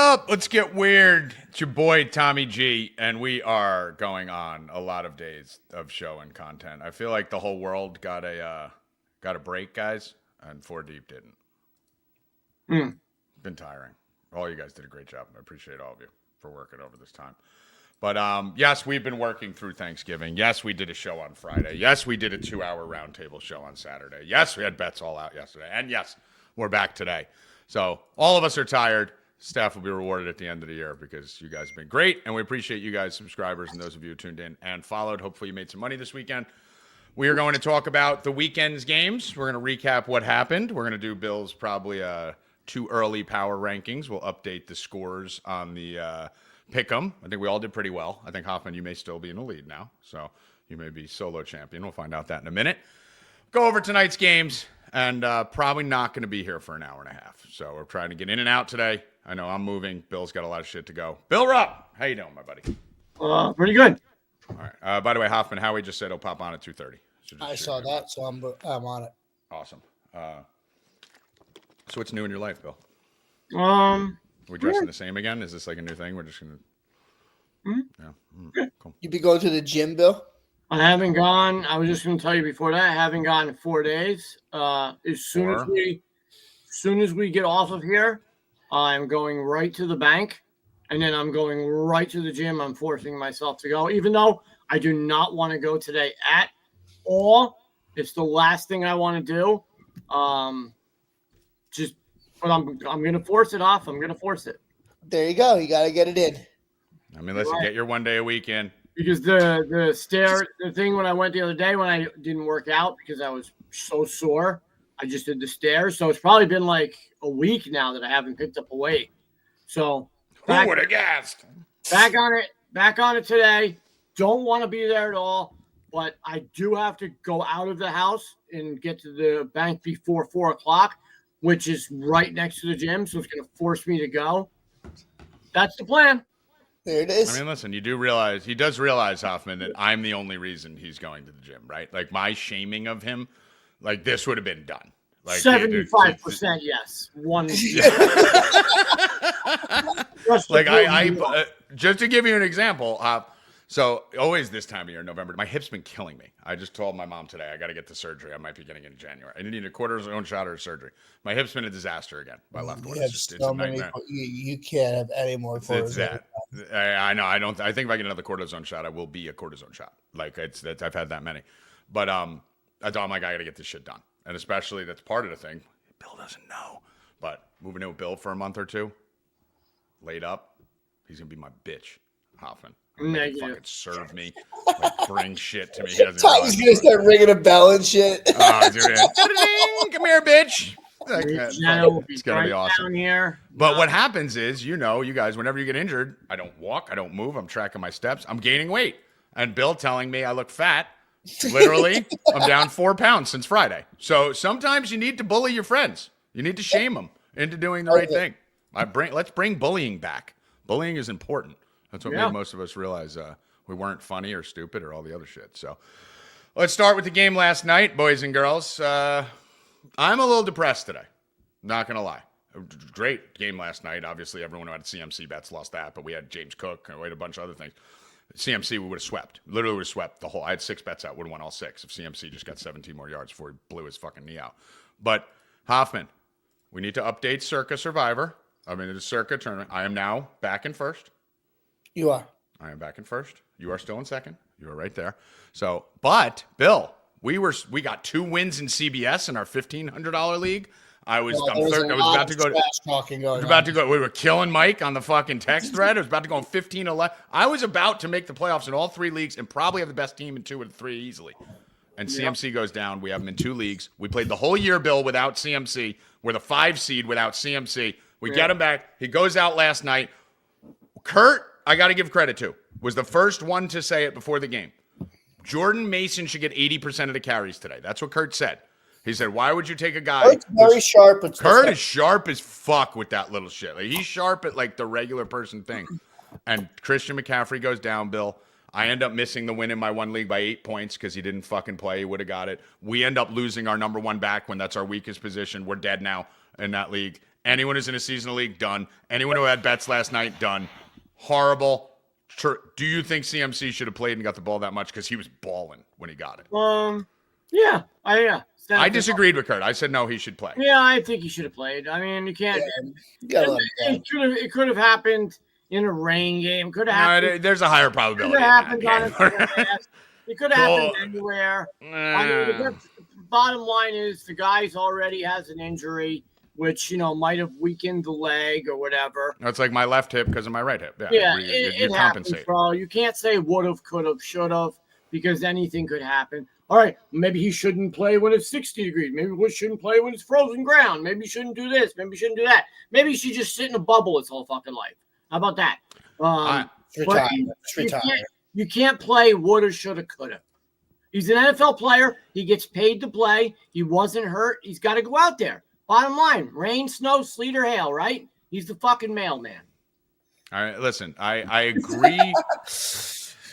up? Let's get weird. It's your boy Tommy G, and we are going on a lot of days of show and content. I feel like the whole world got a break, guys, and 4 Deep didn't. Been tiring. All you guys did a great job. I appreciate all of you for working over this time. But yes, we've been working through Thanksgiving. Yes, we did a show on Friday. Yes, we did a 2-hour roundtable show on Saturday. Yes, we had bets all out yesterday. And yes, we're back today. So all of us are tired. Staff will be rewarded at the end of the year because you guys have been great, and we appreciate you guys, subscribers, and those of you who tuned in and followed. Hopefully you made some money this weekend. We are going to talk about the weekend's games. We're going to recap what happened. We're going to do Bill's probably too early power rankings. We'll update the scores on the pick'em. I think we all did pretty well. I think, Hoffman, you may still be in the lead now, so you may be solo champion. We'll find out that in a minute. Go over tonight's games, and probably not going to be here for an hour and a half. So we're trying to get in and out today. I know I'm moving. Bill's got a lot of shit to go. Bill Rupp, how you doing, my buddy? Pretty good. All right. By the way, Hoffman, Howie just said he'll pop on at 2:30. So I saw that, so I'm on it. Awesome. So what's new in your life, Bill? Um, Are we dressing the same again? Is this like a new thing? We're just gonna. Yeah. Cool. You be going to the gym, Bill? I haven't gone. I was just going to tell you before that. I haven't gone in 4 days. As soon as we get off of here, I'm going right to the bank, and then I'm going right to the gym. I'm forcing myself to go, even though I do not want to go today at all. It's the last thing I want to do. But I'm going to force it off. I'm going to force it. There you go. You got to get it in. I mean, listen, get your 1 day a week in. Because the thing when I went the other day when I didn't work out because I was so sore, I just did the stairs. So it's probably been like a week now that I haven't picked up a weight. So who would have guessed? Back on it today. Don't want to be there at all, but I do have to go out of the house and get to the bank before 4:00, which is right next to the gym. So it's going to force me to go. That's the plan. There it is. I mean, listen, he does realize, Hoffman, that I'm the only reason he's going to the gym, right? Like, my shaming of him, like, this would have been done. Like 75%, yes. Just to give you an example, so always this time of year, November, my hip's been killing me. I just told my mom today I got to get the surgery. I might be getting it in January. I need a cortisone shot or surgery. My hip's been a disaster again. My left one. It's a nightmare. You can't have any more cortisone. It's that. I know. I think if I get another cortisone shot, I will be a cortisone shot. Like I've had that many. But I thought, I'm like, I got to get this shit done. And especially that's part of the thing. Bill doesn't know. But moving in with Bill for a month or two, laid up, he's going to be my bitch, Hoffman. Fucking serve me, like, bring shit to me. He doesn't Tommy's going to start ringing a bell and shit. Dude, come here, bitch. It's going to be awesome. Here. But what happens is, you guys, whenever you get injured, I don't walk, I don't move, I'm tracking my steps, I'm gaining weight. And Bill telling me I look fat. Literally, I'm down 4 pounds since Friday. So sometimes you need to bully your friends. You need to shame them into doing the right thing. Let's bring bullying back. Bullying is important. That's what made most of us realize we weren't funny or stupid or all the other shit. So let's start with the game last night, boys and girls. I'm a little depressed today. Not going to lie. Great game last night. Obviously, everyone who had CMC bets lost that, but we had James Cook and we had a bunch of other things. CMC, we would have swept. Literally would have swept the whole. I had 6 bets out, would have won all 6 if CMC just got 17 more yards before he blew his fucking knee out. But Hoffman, we need to update Circa Survivor. I mean, the Circa tournament. I am now back in first. You are. I am back in first. You are still in second. You are right there. So, but Bill, we got 2 wins in CBS in our $1,500 league. I was about to go. We were killing Mike on the fucking text thread. I was about to go on 15-11. I was about to make the playoffs in all 3 leagues and probably have the best team in 2 of the 3 easily. And CMC goes down. We have him in 2 leagues. We played the whole year, Bill, without CMC. We're the 5 seed without CMC. We get him back. He goes out last night. Kurt, I got to give credit to, was the first one to say it before the game. Jordan Mason should get 80% of the carries today. That's what Kurt said. He said, why would you take a guy? Kurt's very sharp. Kurt is sharp as fuck with that little shit. Like, he's sharp at like the regular person thing. And Christian McCaffrey goes down, Bill. I end up missing the win in my 1 league by 8 points because he didn't fucking play. He would have got it. We end up losing our number 1 back when that's our weakest position. We're dead now in that league. Anyone who's in a seasonal league, done. Anyone who had bets last night, done. Horrible. Do you think CMC should have played and got the ball that much? Because he was balling when he got it. Yeah. I disagreed with Kurt. I said no, he should play. Yeah, I think he should have played. I mean, you can't. Yeah, It could have happened in a rain game. Could have happened. There's a higher probability. Could have happened on it could have happened anywhere. I mean, bottom line is the guy's already has an injury, which might have weakened the leg or whatever. That's like my left hip because of my right hip. Yeah, it happens, bro. You can't say would have, could have, should have, because anything could happen. All right, maybe he shouldn't play when it's 60 degrees. Maybe we shouldn't play when it's frozen ground. Maybe he shouldn't do this. Maybe he shouldn't do that. Maybe he should just sit in a bubble his whole fucking life. How about that? You can't play woulda, shoulda, coulda. He's an NFL player. He gets paid to play. He wasn't hurt. He's got to go out there. Bottom line, rain, snow, sleet, or hail, right? He's the fucking mailman. All right, listen, I agree.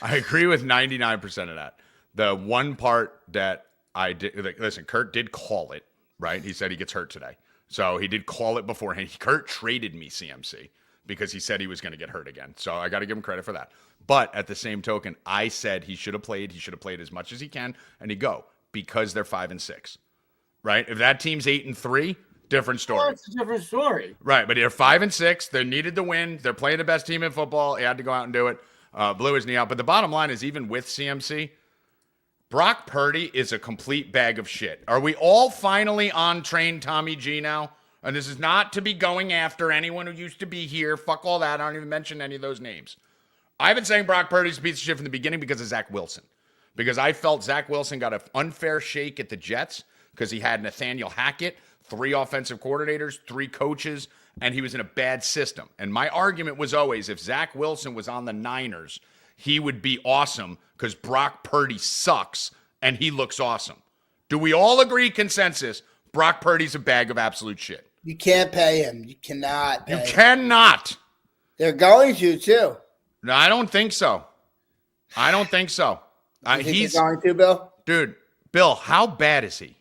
I agree with 99% of that. The one part that I did, listen, Kurt did call it, right? He said he gets hurt today. So he did call it beforehand. Kurt traded me CMC because he said he was going to get hurt again. So I got to give him credit for that. But at the same token, I said he should have played. He should have played as much as he can, and he'd go because they're 5-6, right? If that team's 8-3, different story. Well, it's a different story. Right, but they're 5-6. They needed to win. They're playing the best team in football. He had to go out and do it. Blew his knee out. But the bottom line is, even with CMC, Brock Purdy is a complete bag of shit. Are we all finally on train Tommy G now? And this is not to be going after anyone who used to be here. Fuck all that. I don't even mention any of those names. I've been saying Brock Purdy's a piece of shit from the beginning because of Zach Wilson. Because I felt Zach Wilson got an unfair shake at the Jets because he had Nathaniel Hackett, 3 offensive coordinators, 3 coaches, and he was in a bad system. And my argument was always, if Zach Wilson was on the Niners, he would be awesome because Brock Purdy sucks and he looks awesome. Do we all agree, consensus, Brock Purdy's a bag of absolute shit? You can't pay him. You cannot pay him. Cannot. They're going to, too. No, I don't think so. I don't think so. He's going to, Bill? Dude, Bill, how bad is he?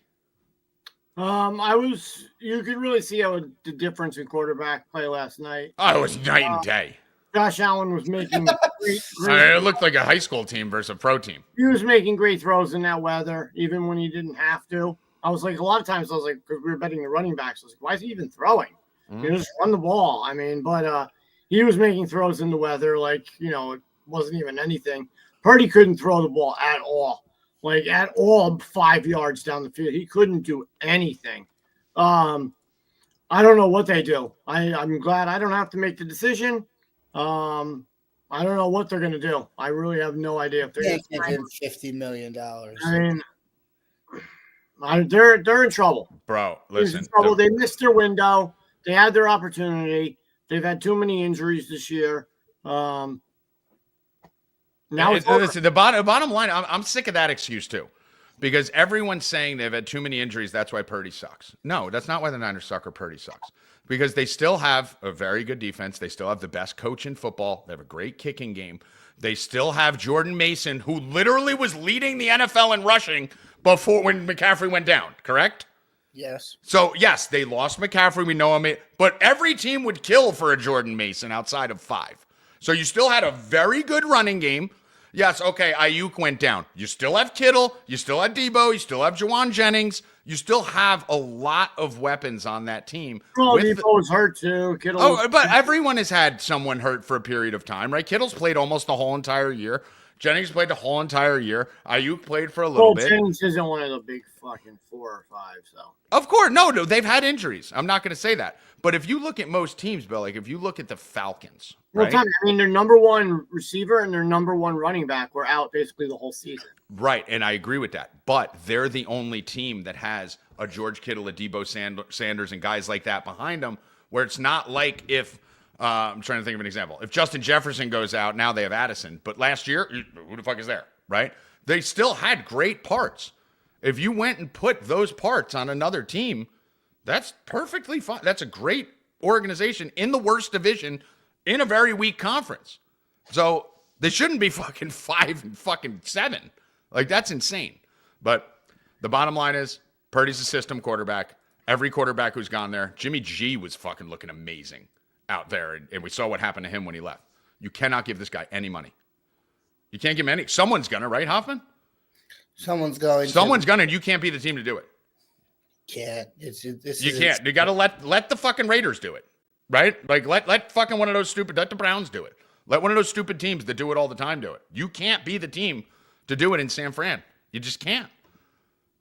You could really see the difference in quarterback play last night. Oh, it was night and day. Josh Allen was making great it looked like a high school team versus a pro team. He was making great throws in that weather, even when he didn't have to. I was like, a lot of times I was like, because we were betting the running backs, I was like, why is he even throwing? Just run the ball. I mean, but he was making throws in the weather like, it wasn't even anything. Purdy couldn't throw the ball at all. Like at all 5 yards down the field. He couldn't do anything. I don't know what they do. I'm glad I don't have to make the decision. I don't know what they're going to do. I really have no idea if they're going to give him $50 million. I mean, they're in trouble. Bro, listen. They missed their window. They had their opportunity. They've had too many injuries this year. Now listen, the bottom line, I'm sick of that excuse too. Because everyone's saying they've had too many injuries, that's why Purdy sucks. No, that's not why the Niners suck or Purdy sucks. Because they still have a very good defense. They still have the best coach in football. They have a great kicking game. They still have Jordan Mason, who literally was leading the NFL in rushing when McCaffrey went down, correct? Yes. So, yes, they lost McCaffrey. We know him. But every team would kill for a Jordan Mason outside of 5. So you still had a very good running game. Yes, okay, Ayuk went down. You still have Kittle. You still have Debo. You still have Jawan Jennings. You still have a lot of weapons on that team. Oh, Debo was hurt too. Kittle. But everyone has had someone hurt for a period of time, right? Kittle's played almost the whole entire year. Jennings played the whole entire year. Ayuk played for a little bit. Jennings isn't one of the big fucking 4 or 5, so. Of course. No, they've had injuries. I'm not going to say that. But if you look at most teams, Bill, like if you look at the Falcons, right? I mean, their number 1 receiver and their number 1 running back were out basically the whole season. Right, and I agree with that. But they're the only team that has a George Kittle, a Debo Sanders, and guys like that behind them, where it's not like if I'm trying to think of an example. If Justin Jefferson goes out, now they have Addison. But last year, who the fuck is there, right? They still had great parts. If you went and put those parts on another team, that's perfectly fine. That's a great organization in the worst division in a very weak conference. So they shouldn't be fucking 5 and fucking 7. Like, that's insane. But the bottom line is Purdy's a system quarterback. Every quarterback who's gone there, Jimmy G was fucking looking amazing out there, and we saw what happened to him when he left. You cannot give this guy any money. You can't give him any. Someone's gonna, right, Hoffman? Someone's going. Someone's gonna. And you can't be the team to do it. Can't. You can't. You got to let the fucking Raiders do it, right? Like let fucking one of those stupid. Let the Browns do it. Let one of those stupid teams that do it all the time do it. You can't be the team to do it in San Fran. You just can't.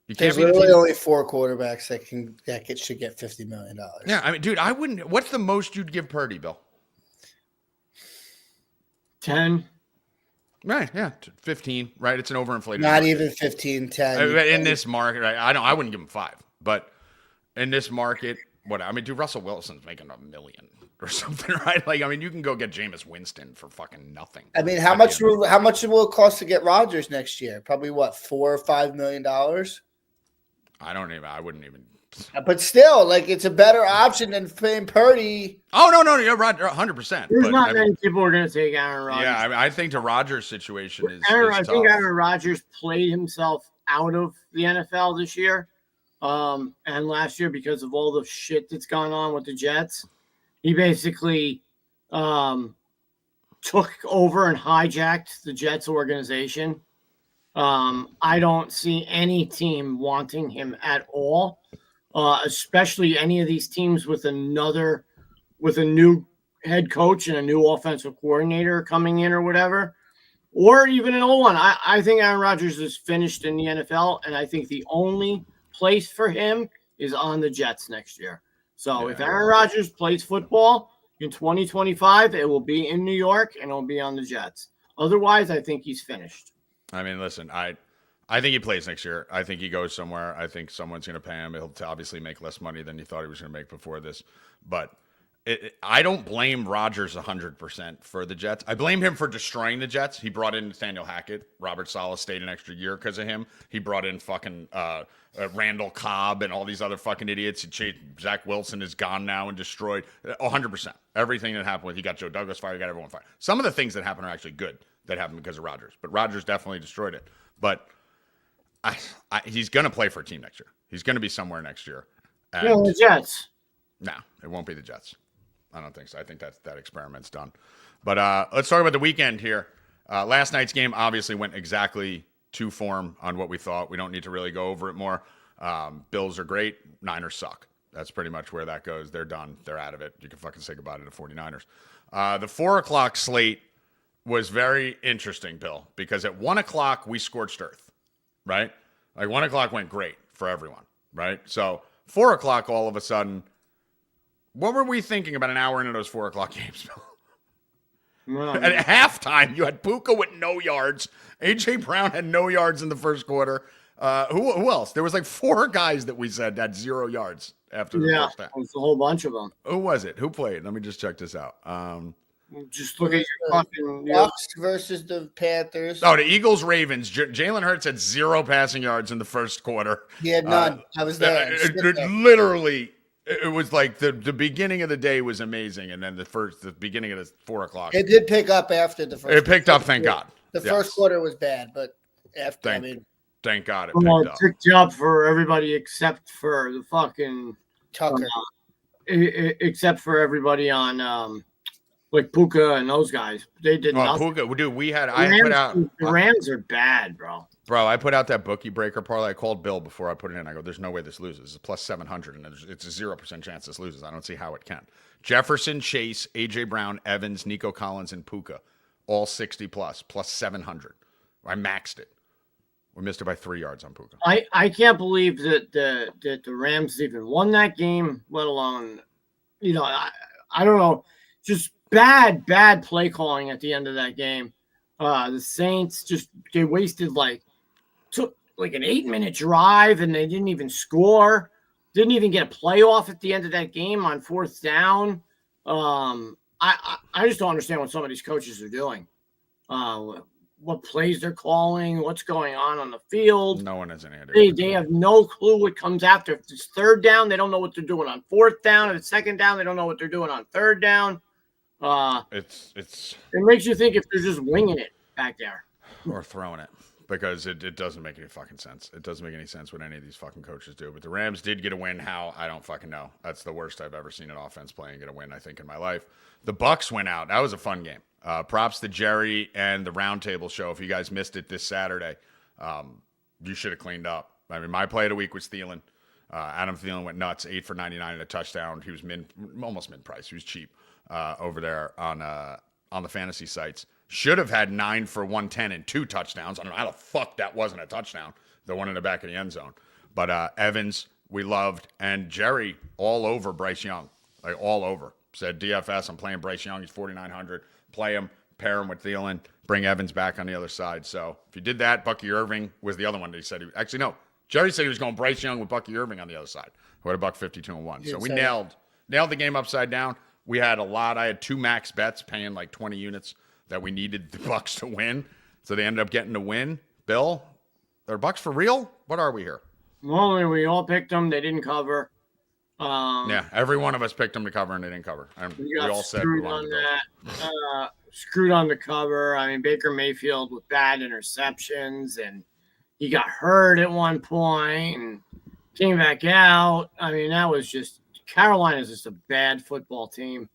You can't. There's literally only 4 quarterbacks that should get $50 million. Yeah, I mean, dude, I wouldn't. What's the most you'd give Purdy, Bill? 10. Right, yeah, 15. Right, it's an overinflated. Not market. Even 15, 10. In this market, right, I wouldn't give him 5, but in this market, what I mean, dude, Russell Wilson's making $1 million or something, right? Like, I mean, you can go get Jameis Winston for fucking nothing. I mean, how much will it cost to get Rodgers next year? Probably what, $4 or $5 million? I wouldn't even. But still, like, it's a better option than paying Purdy. Oh no, you're right, 100%. There's not many people who are going to take Aaron Rodgers. Yeah, I think the Rodgers situation is. I think Aaron Rodgers played himself out of the NFL this year, and last year because of all the shit that's gone on with the Jets. He basically took over and hijacked the Jets organization. I don't see any team wanting him at all, especially any of these teams with a new head coach and a new offensive coordinator coming in or whatever, or even an old one. I think Aaron Rodgers is finished in the NFL, and I think the only place for him is on the Jets next year. So if Aaron Rodgers plays football in 2025, it will be in New York and it'll be on the Jets. Otherwise, I think he's finished. I mean, listen, I think he plays next year. I think he goes somewhere. I think someone's going to pay him. He'll obviously make less money than he thought he was going to make before this. But I don't blame Rodgers 100% for the Jets. I blame him for destroying the Jets. He brought in Nathaniel Hackett. Robert Saleh stayed an extra year because of him. He brought in fucking Randall Cobb and all these other fucking idiots. Zach Wilson is gone now and destroyed 100%. Everything that happened with, he got Joe Douglas fired, he got everyone fired. Some of the things that happened are actually good that happened because of Rodgers. But Rodgers definitely destroyed it. But he's going to play for a team next year. He's going to be somewhere next year. The Jets. No, it won't be the Jets. I don't think so. I think that experiment's done. But let's talk about the weekend here. Last night's game obviously went exactly to form on what we thought. We don't need to really go over it more. Bills are great. Niners suck. That's pretty much where that goes. They're done. They're out of it. You can fucking say goodbye to the 49ers. The 4 o'clock slate was very interesting, Bill, because at 1 o'clock we scorched earth, right? Like 1 o'clock went great for everyone, right? So 4 o'clock all of a sudden, what were we thinking about an hour into those 4 o'clock games, Bill? At halftime, you had Puka with no yards. A.J. Brown had no yards in the first quarter. Who else? There was like 4 guys that we said had 0 yards after the first half. Yeah, it was a whole bunch of them. Who was it? Who played? Let me just check this out. Just look at your fucking Bucks versus the Panthers. Oh, the Eagles-Ravens. Jalen Hurts had 0 passing yards in the first quarter. He had none. I was there. Literally, it was like the beginning of the day was amazing, and then the beginning of the 4 o'clock. It did pick up after the first. It picked up, thank God. The first quarter was bad, but after thank God it picked up. It picked up for everybody except for the fucking Tucker. Except for everybody on like Puka and those guys. They did nothing. Puka, dude, The Rams are bad, bro. Bro, I put out that bookie breaker parlay. I called Bill before I put it in. I go, there's no way this loses. It's plus 700, and it's a 0% chance this loses. I don't see how it can. Jefferson, Chase, A.J. Brown, Evans, Nico Collins, and Puka, all 60 plus 700. I maxed it. We missed it by 3 yards on Puka. I can't believe that the Rams even won that game, let alone, I don't know, just bad play calling at the end of that game. The Saints they wasted took like an 8-minute drive and they didn't even score. Didn't even get a playoff at the end of that game on 4th down. I just don't understand what some of these coaches are doing. What plays they're calling, what's going on the field. No one has any idea. They have no clue what comes after. If it's 3rd down, they don't know what they're doing on 4th down. If it's 2nd down, they don't know what they're doing on 3rd down. It makes you think if they're just winging it back there. Or throwing it. because it doesn't make any fucking sense. It doesn't make any sense what any of these fucking coaches do. But the Rams did get a win. How? I don't fucking know. That's the worst I've ever seen an offense play and get a win, I think, in my life. The Bucks went out. That was a fun game. Props to Jerry and the Roundtable Show. If you guys missed it this Saturday, you should have cleaned up. I mean, my play of the week was Thielen. Adam Thielen went nuts, 8 for 99 and a touchdown. He was almost mid-price. He was cheap over there on the fantasy sites. Should have had 9 for 110 and 2 touchdowns. I don't know how the fuck that wasn't a touchdown. The one in the back of the end zone. But Evans, we loved. And Jerry, all over Bryce Young. Like, all over. Said, DFS, I'm playing Bryce Young. He's 4,900. Play him, pair him with Thielen, bring Evans back on the other side. So if you did that, Bucky Irving was the other one that he said. Actually, no. Jerry said he was going Bryce Young with Bucky Irving on the other side, who had a $152-1. So we nailed the game upside down. We had a lot. I had 2 max bets paying like 20 units that we needed the Bucks to win. So they ended up getting the win. Bill, are Bucks for real? What are we here? Well, we all picked them. They didn't cover. Yeah, every one of us picked them to cover, and they didn't cover. We all said we wanted to go. Screwed on the cover. I mean, Baker Mayfield with bad interceptions, and he got hurt at one point and came back out. I mean, that was just – Carolina's just a bad football team.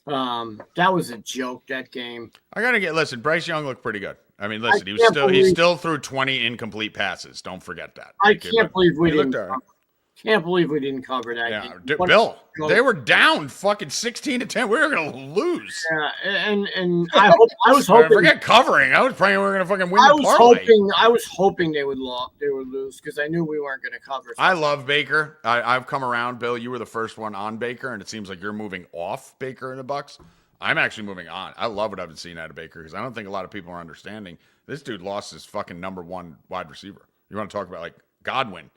That was a joke, that game. I got to listen, Bryce Young looked pretty good. I mean, listen, he still threw 20 incomplete passes. Don't forget that. I can't believe we didn't – Can't believe we didn't cover that. Yeah, Bill, they were down fucking 16-10. We were gonna lose. Yeah, and I was hoping. Forget covering. I was praying we were gonna fucking win the parlay. I was hoping they would lose because I knew we weren't gonna cover. I love Baker. I've come around, Bill. You were the first one on Baker, and it seems like you're moving off Baker in the Bucks. I'm actually moving on. I love what I've been seeing out of Baker because I don't think a lot of people are understanding. This dude lost his fucking number 1 wide receiver. You want to talk about like Godwin?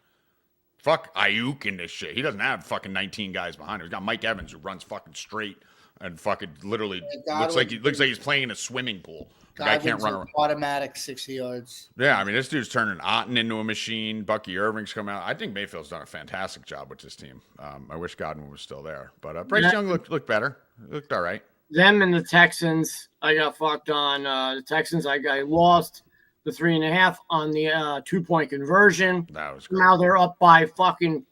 Fuck Ayuk in this shit. He doesn't have fucking 19 guys behind him. He's got Mike Evans who runs fucking straight and fucking literally looks like he's playing in a swimming pool. The guy can't run around. Automatic 60 yards. Yeah, I mean, this dude's turning Otten into a machine. Bucky Irving's come out. I think Mayfield's done a fantastic job with this team. I wish Godwin was still there. But Bryce Young looked better. Looked all right. Them and the Texans, I got fucked on. The Texans, I lost the 3.5 on the 2-point conversion. That was great. Now they're up by fucking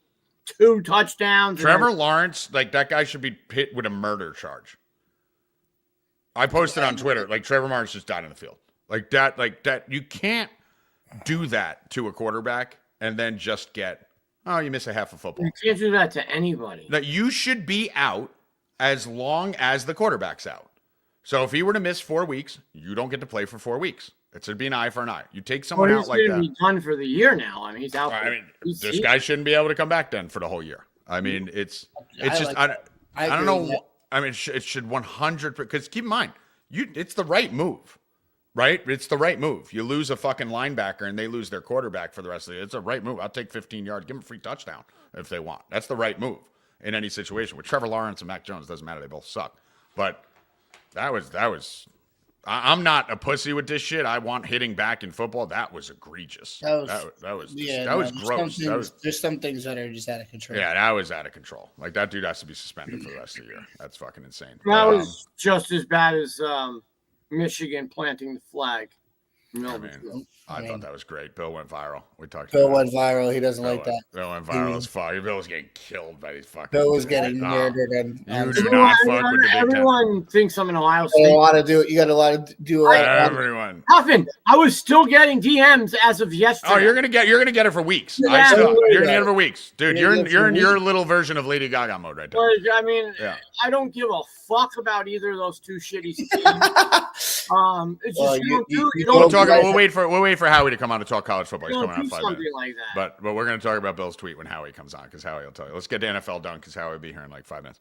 2 touchdowns. Trevor Lawrence, like that guy should be hit with a murder charge. I posted on Twitter, like Trevor Lawrence just died on the field. Like that. You can't do that to a quarterback and then just get, you miss a half of football. You can't do that to anybody. That you should be out as long as the quarterback's out. So if he were to miss 4 weeks, you don't get to play for 4 weeks. It should be an eye for an eye. You take someone out like that. He's done for the year now. I mean, he's out. This guy shouldn't be able to come back then for the whole year. I mean, I don't know. I mean, it should 100%. Because keep in mind, it's the right move, right? It's the right move. You lose a fucking linebacker and they lose their quarterback for the rest of the year. It's a right move. I'll take 15 yards. Give them a free touchdown if they want. That's the right move in any situation. With Trevor Lawrence and Mac Jones, doesn't matter. They both suck. But that was. I'm not a pussy with this shit. I want hitting back in football. That was egregious. That was gross. There's some things that are just out of control. Yeah, that was out of control. Like that dude has to be suspended for the rest of the year. That's fucking insane. That was just as bad as Michigan planting the flag. No, I thought that was great. Bill went viral. Bill went viral. He doesn't like that. Bill went viral as fuck. Bill was getting killed by these fucking. Bill was getting murdered. And you do not fuck with the Big Ten. Everyone thinks I'm an Ohio State. You got a lot of do. Everyone. Hoffman, I was still getting DMs as of yesterday. Oh, you're gonna get it for weeks. You're gonna get it for weeks, dude. You're in your little version of Lady Gaga mode right there. I mean, I don't give a fuck about either of those 2 shitty teams. It's just we'll wait for Howie to come on to talk college football. He's coming on 5 minutes. Like that. But we're going to talk about Bill's tweet when Howie comes on because Howie will tell you. Let's get to NFL done because Howie will be here in like 5 minutes.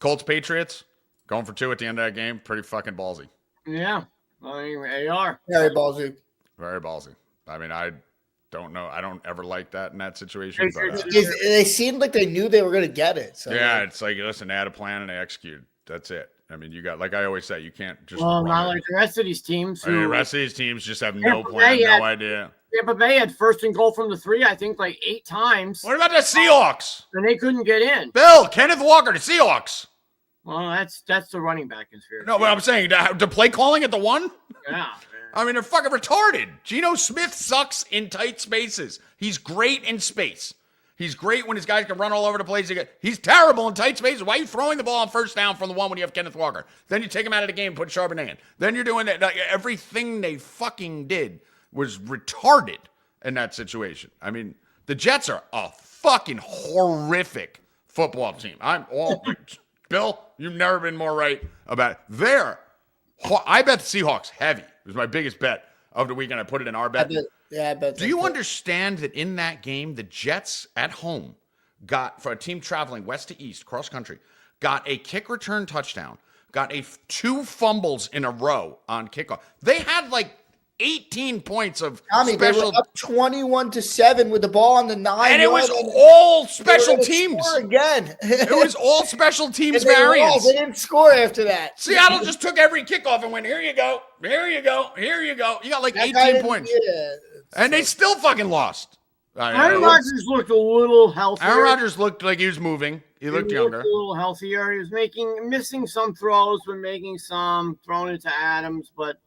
Colts Patriots going for 2 at the end of that game. Pretty fucking ballsy. Yeah, I mean they are very ballsy. Very ballsy. I mean I don't know. I don't ever like that in that situation. But, they seemed like they knew they were going to get it. So it's like listen, they had a plan and they executed. That's it. I mean, you got, like I always say, you can't just. Well, not like the rest of these teams. The rest of these teams just have no plan, no idea. Tampa Bay had 1st and goal from the 3, I think, like 8 times. What about the Seahawks? And they couldn't get in. Bill, Kenneth Walker, the Seahawks. Well, that's the running back conspiracy. No, but I'm saying the play calling at the 1. Yeah. I mean, they're fucking retarded. Geno Smith sucks in tight spaces. He's great in space. He's great when his guys can run all over the place. He's terrible in tight spaces. Why are you throwing the ball on first down from the one when you have Kenneth Walker? Then you take him out of the game and put Charbonnet in. Then you're doing that. Like, everything they fucking did was retarded in that situation. I mean, the Jets are a fucking horrific football team. Bill, you've never been more right about it. I bet the Seahawks heavy. It was my biggest bet of the weekend. I put it in our bet. I bet. Do you understand that in that game, the Jets at home got, for a team traveling west to east, cross country, got a kick return touchdown, got 2 fumbles in a row on kickoff. They had like 18 points of Tommy, special. they were up 21-7 with the ball on the 9. And it was all special teams. Again. It was all special teams They variants. They didn't score after that. Seattle just took every kickoff and went, here you go, here you go, here you go. You got like That 18 points. Yeah. And they still fucking lost. Aaron Rodgers looked a little healthier. Aaron Rodgers looked like he was moving. He looked younger. A little healthier. He was missing some throws, but making some, throwing it to Adams. But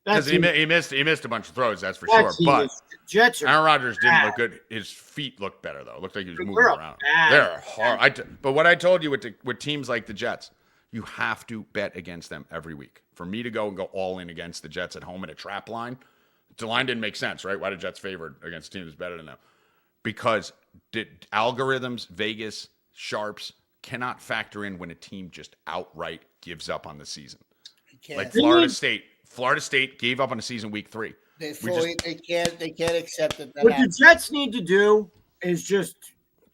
because he missed a bunch of throws, that's for sure. But Jets Aaron Rodgers didn't look good. His feet looked better though. It looked like he was moving around. They're hard. But what I told you with teams like the Jets, you have to bet against them every week. For me to go and go all in against the Jets at home in a trap line, the line didn't make sense, right? Why did Jets favored against a team that's better than them? Because algorithms, Vegas, sharps cannot factor in when a team just outright gives up on the season. Like Florida State gave up on the season week 3. They can't accept it. What the Jets need to do is just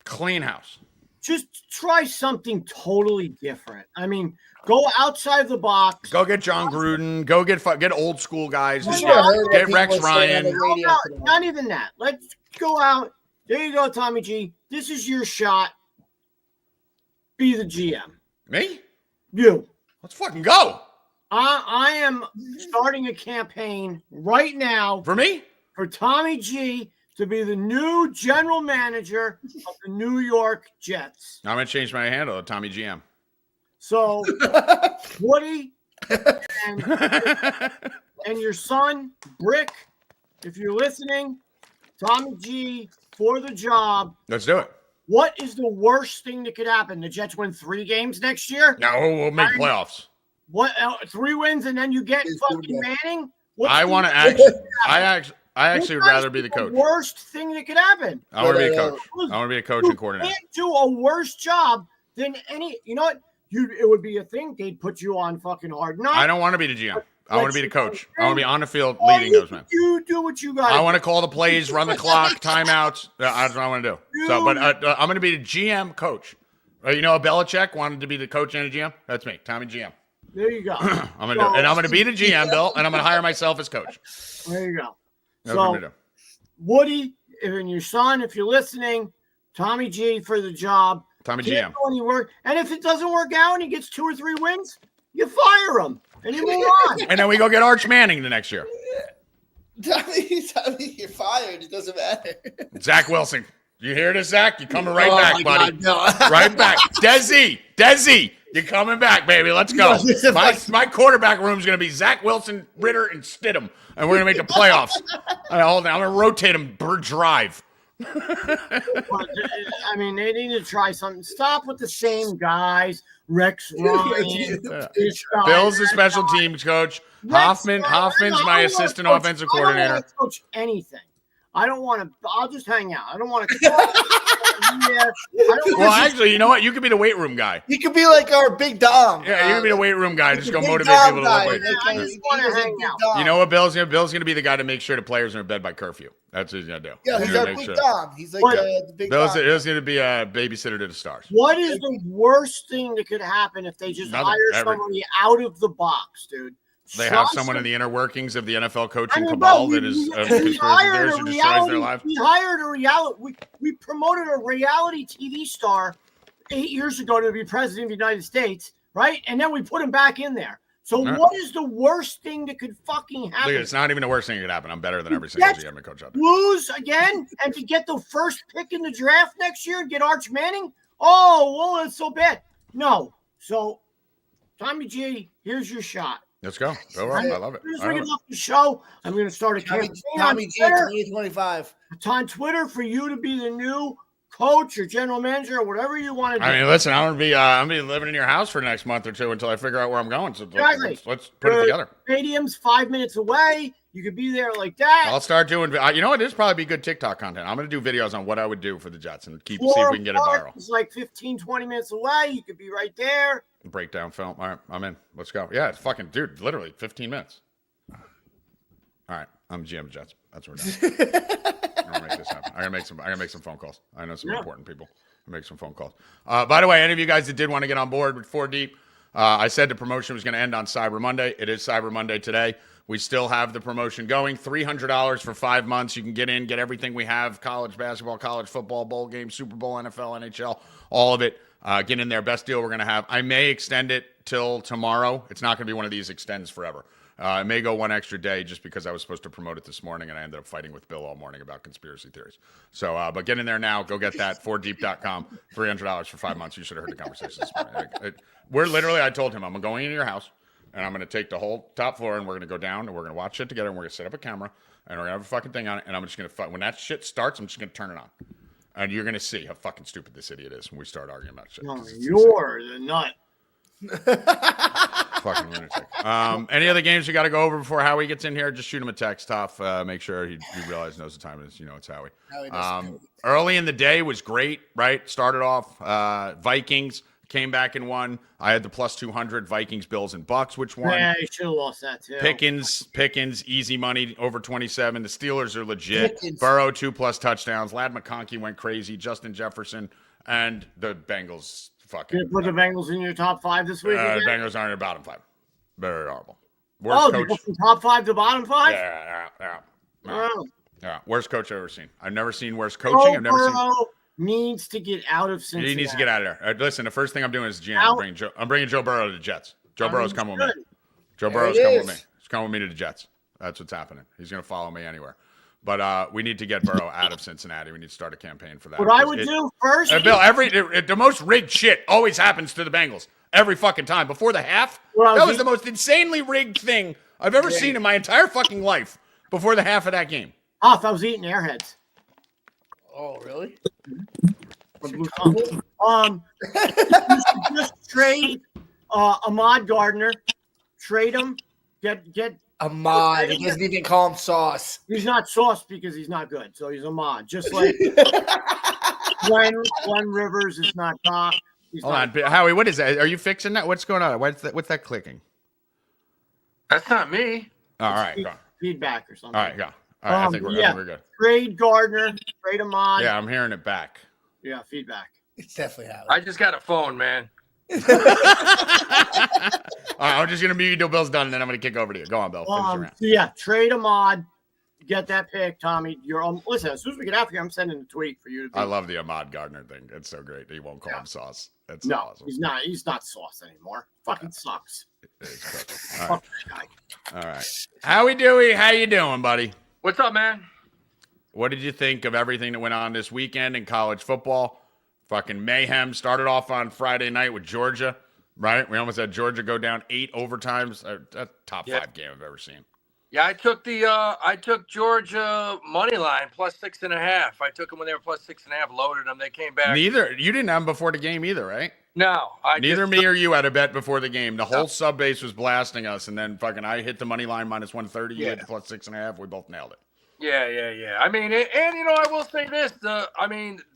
clean house. Just try something totally different. I mean, go outside the box. Go get John Gruden. Go get old school guys. Get Rex Ryan. Not even that. Let's go out. There you go, Tommy G. This is your shot. Be the GM. Me? You. Let's fucking go. I am starting a campaign right now. For me? For Tommy G to be the new general manager of the New York Jets. I'm going to change my handle to Tommy GM. So, Woody and your son, Brick, if you're listening, Tommy G for the job. Let's do it. What is the worst thing that could happen? The Jets win 3 games next year? No, we'll make playoffs. What 3 wins and then you get fucking Manning? I want to actually. I actually would rather be the coach. Worst thing that could happen. I want to be a coach. I want to be a coach and coordinator. You can't do a worse job than any. You know what? It would be a thing. They'd put you on fucking Hard Knocks. I don't want to be the GM. I want to be the coach. I want to be on the field leading those men. You do what you got. I want to call the plays, run the clock, timeouts. That's what I want to do. So, but I'm going to be the GM coach. You know, Belichick wanted to be the coach and a GM. That's me, Tommy GM. There you go. I'm gonna do it. And I'm gonna be the GM, Bill, and I'm gonna hire myself as coach. There you go. That's what I'm So, Woody, and your son, if you're listening, Tommy G for the job. Tommy GM. And if it doesn't work out and he gets 2 or 3 wins, you fire him and you move on. And then we go get Arch Manning the next year. Tommy, you're fired. It doesn't matter. Zach Wilson. You hear this, Zach? You're coming right back, buddy. God, no. Right back. Desi. You're coming back, baby. Let's go. My quarterback room is going to be Zach Wilson, Ritter, and Stidham, and we're going to make the playoffs. I'm going to rotate them Bird Drive. I mean, they need to try something. Stop with the same guys. Rex Ryan. Bill's the special teams coach. Hoffman's my assistant offensive coordinator. I don't want to coach anything. I don't want to. I'll just hang out. I don't want to. Well, actually, you know what? You could be the weight room guy. You could be like our big Dom. Yeah, you could be the weight room guy. Just go motivate people to lift weights. I just want to hang out. You know what Bill's gonna be the guy to make sure the players are in bed by curfew. That's what he's gonna do. Yeah, he's our big Dom. He's like the big Dom. Bill's gonna be a babysitter to the stars. What is the worst thing that could happen if they just hire somebody out of the box, dude? They have someone in the inner workings of the NFL coaching cabal that is conspiracy theorists who destroys their lives. We hired a reality. We promoted a reality TV star 8 years ago to be president of the United States, right? And then we put him back in there. So what is the worst thing that could fucking happen? Look, it's not even the worst thing that could happen. I'm better than every single GM and coach out there. Lose again and to get the first pick in the draft next year and get Arch Manning? Oh, well, it's so bad. No. So, Tommy G, here's your shot. Let's go. Go Rupp. I love it. As we get off the show, I'm going to start a campaign on Tommy G Twitter. 2025. It's on Twitter for you to be the new coach or general manager or whatever you want to do. I mean, listen, I'm gonna be living in your house for the next month or two until I figure out where I'm going. So let's put it together. Stadium's 5 minutes away. You could be there like that. I'll start doing. You know what? This probably be good TikTok content. I'm gonna do videos on what I would do for the Jets and see if we can get it viral. It's like 15, 20 minutes away. You could be right there. Breakdown film. All right, I'm in. Let's go. Yeah, it's fucking dude. Literally 15 minutes. All right, I'm GM of Jets. That's what we're doing. I'm gonna make this happen. I gotta make some phone calls. I know some important people. I'll make some phone calls. By the way, any of you guys that did want to get on board with 4 Deep, I said the promotion was going to end on Cyber Monday. It is Cyber Monday today. We still have the promotion going. $300 for 5 months. You can get in, get everything we have: college basketball, college football, bowl games, Super Bowl, NFL, NHL, all of it. Get in there. Best deal we're going to have. I may extend it till tomorrow. It's not going to be one of these extends forever. I may go one extra day just because I was supposed to promote it this morning and I ended up fighting with Bill all morning about conspiracy theories. So, but get in there now. Go get that. 4deep.com. $300 for 5 months. You should have heard the conversation this morning. We're literally, I told him, I'm going into your house and I'm going to take the whole top floor and we're going to go down and we're going to watch shit together and we're going to set up a camera and we're going to have a fucking thing on it and I'm just going to, when that shit starts, I'm just going to turn it on. And you're going to see how fucking stupid this idiot is when we start arguing about shit. No, you're the nut. Fucking lunatic. Any other games you got to go over before Howie gets in here? Just shoot him a text, Tough. Make sure he knows the time it is. You know it's Howie. Early in the day was great, right? Started off Vikings, came back and won. I had the plus 200 Vikings, Bills, and Bucks, which won. Yeah, you should have lost that too. Pickens, easy money, over 27. The Steelers are legit. Pickens. Burrow, 2+ touchdowns. Lad McConkey went crazy. Justin Jefferson, and the Bengals. Fucking. Did you put the Bengals in your top 5 this week? The Bengals aren't in the bottom 5. Very horrible. Worst coach. They from top 5 to bottom 5? Yeah. Worst coach I've ever seen. I've never seen worse coaching. I've never seen. Needs to get out of Cincinnati. He needs to get out of there. Listen, the first thing I'm doing is GM. I'm bringing Joe Burrow to the Jets. Joe Burrow's coming with me. Joe Burrow's coming with me. He's coming with me to the Jets. That's what's happening. He's going to follow me anywhere. But we need to get Burrow out of Cincinnati. We need to start a campaign for that. What I would do first, Bill, the most rigged shit always happens to the Bengals every fucking time. Before the half, that was the most insanely rigged thing I've ever seen in my entire fucking life. Before the half of that game. Oh, if I was eating Airheads. Oh, really? You should just trade Ahmad Gardner. Trade him. Get Ahmad. He doesn't even call him Sauce. He's not Sauce because he's not good. So he's Ahmad. Just like Glenn Rivers is not Doc. Hold on, Howie, what is that? Are you fixing that? What's going on? What's that clicking? That's not me. All right, go. Feedback or something. All right, go. All right, I think we're good. Trade Gardner. Trade Ahmad. Yeah, I'm hearing it back. Yeah, feedback. It's definitely Howie. I just got a phone, man. All right, I'm just gonna mute you till Bill's done, and then I'm gonna kick over to you. Go on, Bill. Finish your round. Yeah, trade Ahmad. Get that pick, Tommy. Listen, as soon as we get out here, I'm sending a tweet for you. I love the Ahmad Gardner thing. It's so great. He won't call him Sauce. That's awesome. He's not. He's not Sauce anymore. Fucking sucks. All right. All right. How you doing, buddy? What's up, man? What did you think of everything that went on this weekend in college football? Fucking mayhem. Started off on Friday night with Georgia, right? We almost had Georgia go down 8 overtimes. That's top 5 game I've ever seen. Yeah, I took Georgia money line plus 6.5. I took them when they were plus 6.5, loaded them. They came back. You didn't have them before the game either, right? No, neither me or you had a bet before the game. The whole sub base was blasting us, and then fucking I hit the money line minus 130. You hit the plus 6.5. We both nailed it. Yeah. I mean, and I will say this: the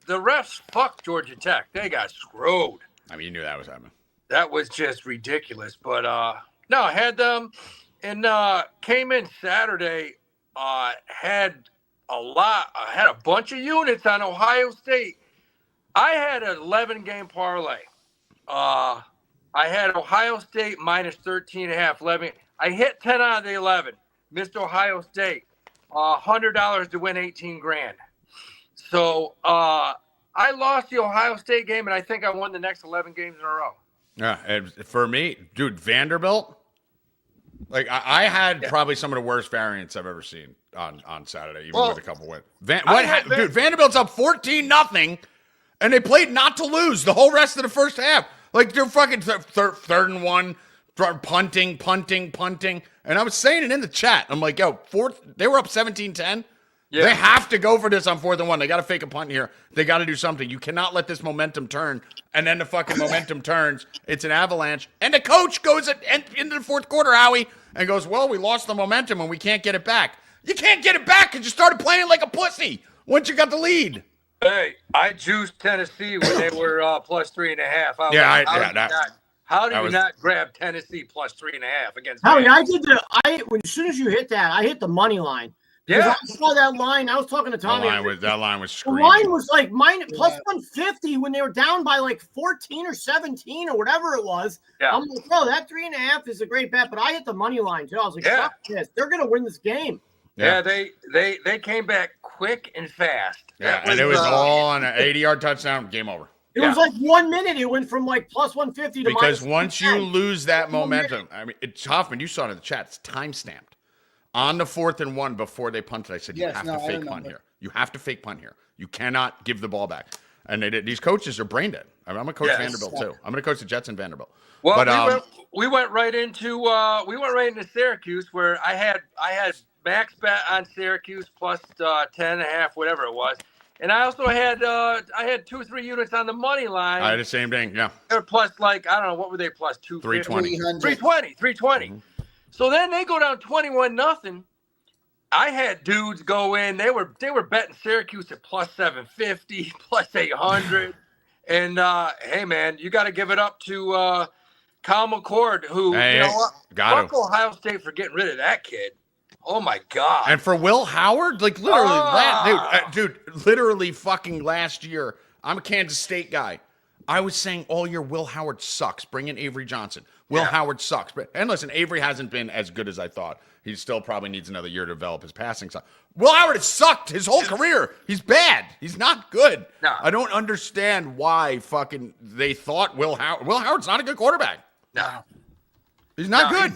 refs fucked Georgia Tech. They got screwed. I mean, you knew that was happening. That was just ridiculous. But no, I had them. And came in Saturday, had a bunch of units on Ohio State. I had an 11-game parlay. I had Ohio State minus 13.5, 11. I hit 10 out of the 11. Missed Ohio State. $100 to win $18,000. So I lost the Ohio State game, and I think I won the next 11 games in a row. Yeah, and for me, dude, Vanderbilt. Like I had probably some of the worst variants I've ever seen on Saturday, even with a couple wins. Dude, Vanderbilt's up 14-0, and they played not to lose the whole rest of the first half. Like they're fucking third and 1, punting. And I was saying it in the chat. I'm like, yo, they were up 17-10. Yeah. They have to go for this on 4th and 1. They got to fake a punt here. They got to do something. You cannot let this momentum turn. And then the fucking momentum turns. It's an avalanche. And the coach goes into the 4th quarter, Howie, and goes, well, we lost the momentum and we can't get it back. You can't get it back because you started playing like a pussy once you got the lead. Hey, I juiced Tennessee when they were plus 3.5. How did you not grab Tennessee plus 3.5 against? Howie, as soon as you hit that, I hit the money line. Yeah, I saw that line. I was talking to Tommy. That line was screaming. The line was like plus 150 when they were down by like 14 or 17 or whatever it was. Yeah. I'm like, bro, that 3.5 is a great bet, but I hit the money line too. I was like, fuck this. They're gonna win this game. Yeah, they came back quick and fast. Yeah, and it was all on an 80-yard touchdown. Game over. It was like 1 minute. It went from like plus 150 to because once you lose that momentum, I mean, it's Hoffman. You saw it in the chat. It's time stamped. On the 4th and 1 before they punted, I said, you have to fake punt here. You have to fake punt here. You cannot give the ball back. And they did. These coaches are brain dead. I mean, I'm a coach Vanderbilt too. I'm going to coach the Jets and Vanderbilt. Well, but, we went right into Syracuse where I had max bet on Syracuse plus 10.5, whatever it was. And I also had 2 or 3 units on the money line. I had the same thing, yeah. They're plus I don't know, what were they plus 250? 320. 320. Mm-hmm. So then they go down 21-0. I had dudes go in. They were betting Syracuse at plus 750, plus 800. And hey man, you got to give it up to Kyle McCord, who you know what? Fuck Ohio State for getting rid of that kid. Oh my God! And for Will Howard, like literally, dude, literally fucking last year. I'm a Kansas State guy. I was saying all year Will Howard sucks. Bring in Avery Johnson. Will Howard sucks. And listen, Avery hasn't been as good as I thought. He still probably needs another year to develop his passing side. Will Howard has sucked his whole career. He's bad. He's not good. No. I don't understand why fucking they thought Will Howard's not a good quarterback. No. He's not good.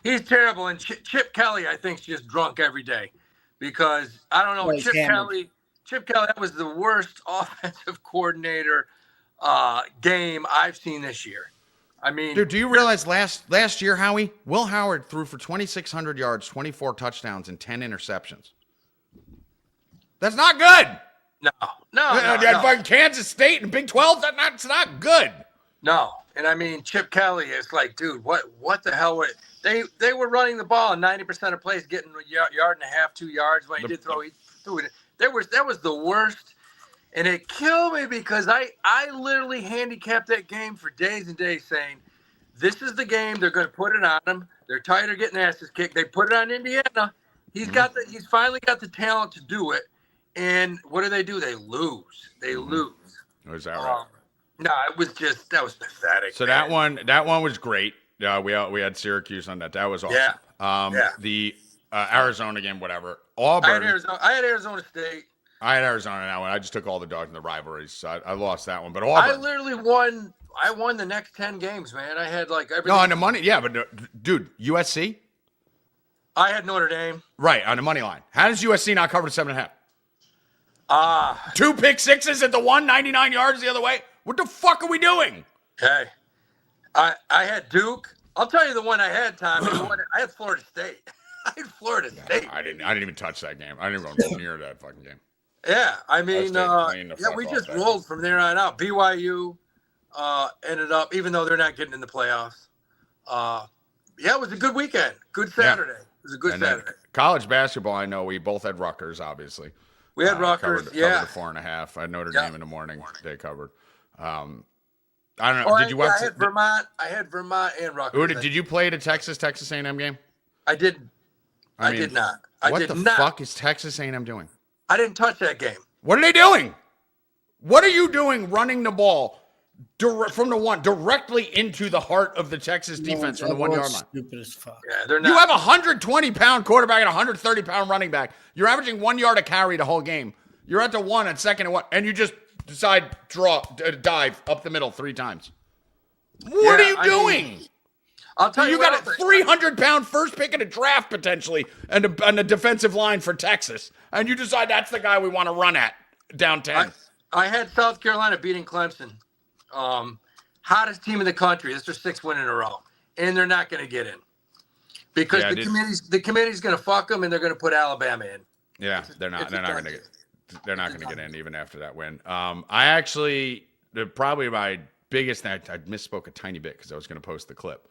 He's terrible. And Chip Kelly, I think, is just drunk every day. Because, I don't know, Chip Kelly, that was the worst offensive coordinator game I've seen this year. I mean, dude, do you realize last year, Howie, Will Howard threw for 2,600 yards, 24 touchdowns, and 10 interceptions? That's not good. No. Fucking Kansas State and Big 12, that's not good. No, and I mean, Chip Kelly is like, dude, what the hell? They were running the ball in 90% of plays, getting a yard and a half, 2 yards. When he did throw, he threw it. That was the worst. And it killed me because I literally handicapped that game for days and days saying, this is the game. They're going to put it on them. They're tired of getting asses kicked. They put it on Indiana. He's finally got the talent to do it. And what do? They lose. Was that right? No, that was pathetic. So man. that one was great. We had Syracuse on that. That was awesome. The Arizona game, whatever. Auburn. I had Arizona State. I had Arizona in that one. I just took all the dogs in the rivalries, so I lost that one. But Auburn, I literally won. I won the next 10 games, man. I had like everything. No, on the money, yeah, but dude, USC. I had Notre Dame. Right on the money line. How does USC not cover 7.5? 2 pick sixes at the 199 yards the other way. What the fuck are we doing? Okay, I had Duke. I'll tell you the one I had, Tom. I had Florida State. I had Florida State. I didn't even touch that game. I didn't even go near that fucking game. Yeah, I mean, we just rolled from there on out. BYU ended up, even though they're not getting in the playoffs. It was a good weekend. Good Saturday. It was a good Saturday. College basketball, I know we both had Rutgers, obviously. We had Rutgers, covered the 4.5. I had Notre Dame in the morning. They covered. I don't know. Did you watch? I had Vermont and Rutgers. Did you play the Texas A&M game? I didn't. I did not. What the fuck is Texas A&M doing? I didn't touch that game. What are they doing? What are you doing running the ball from the one directly into the heart of the Texas defense from the 1 yard line? Stupid as fuck. Yeah, they're not. You have a 120-pound quarterback and a 130-pound running back. You're averaging 1 yard a carry the whole game. You're at the 1 at 2nd and 1, and you just decide dive up the middle 3 times. What are you doing? I'll tell you, got a 300-pound first pick in a draft potentially, and a defensive line for Texas, and you decide that's the guy we want to run at down 10. I had South Carolina beating Clemson, hottest team in the country. This is their 6th win in a row, and they're not going to get in because the committee's going to fuck them, and they're going to put Alabama in. Yeah, they're not going to get. They're not going to get in even after that win. I actually probably my biggest. I misspoke a tiny bit because I was going to post the clip.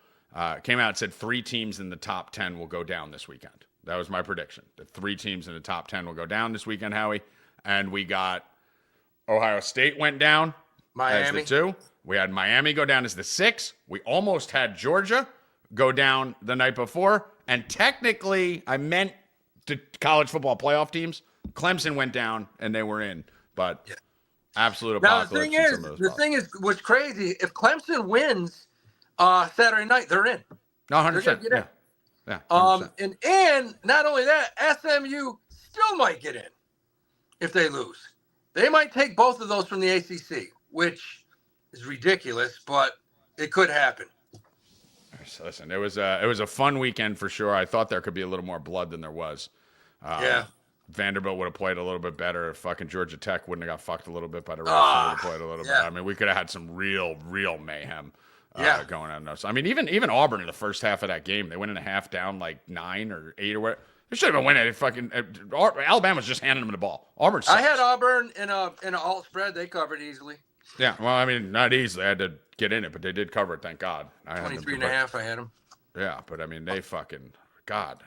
Came out and said 3 teams in the top 10 will go down this weekend. That was my prediction. The 3 teams in the top 10 will go down this weekend, Howie. And we got Ohio State went down Miami. as the 2. We had Miami go down as the 6. We almost had Georgia go down the night before. And technically, I meant to college football playoff teams. Clemson went down and they were in. But absolute apocalypse. Now, the thing is, what's crazy, if Clemson wins Saturday night, they're in. No, 100%. Yeah. And not only that, SMU still might get in if they lose. They might take both of those from the ACC, which is ridiculous, but it could happen. So listen, it was a fun weekend for sure. I thought there could be a little more blood than there was. Vanderbilt would have played a little bit better. Fucking Georgia Tech wouldn't have got fucked a little bit by the refs. Would have played a little bit. I mean, we could have had some real mayhem going on. So, I mean, even Auburn in the first half of that game, they went in a half down like 9 or 8 or whatever. They should have been winning. Alabama was just handing them the ball. Auburn sucks. I had Auburn in an alt spread. They covered easily. Yeah, well, I mean, not easily. I had to get in it, but they did cover it, thank God. 23.5, I had them. Yeah, but I mean, they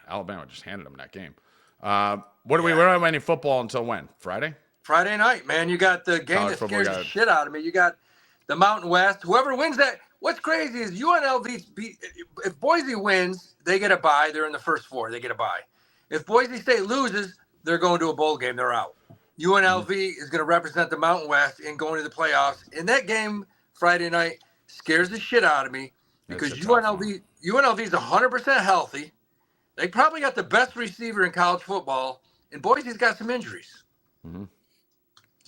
Alabama just handed them that game. We don't have any football until when? Friday? Friday night, man. You got the game that scares the shit out of me. You got the Mountain West. Whoever wins that. What's crazy is UNLV if Boise wins, they get a bye. They're in the first 4. They get a bye. If Boise State loses, they're going to a bowl game. They're out. UNLV is going to represent the Mountain West in going to the playoffs. And that game Friday night scares the shit out of me because UNLV is 100% healthy. They probably got the best receiver in college football, and Boise's got some injuries. Mm-hmm.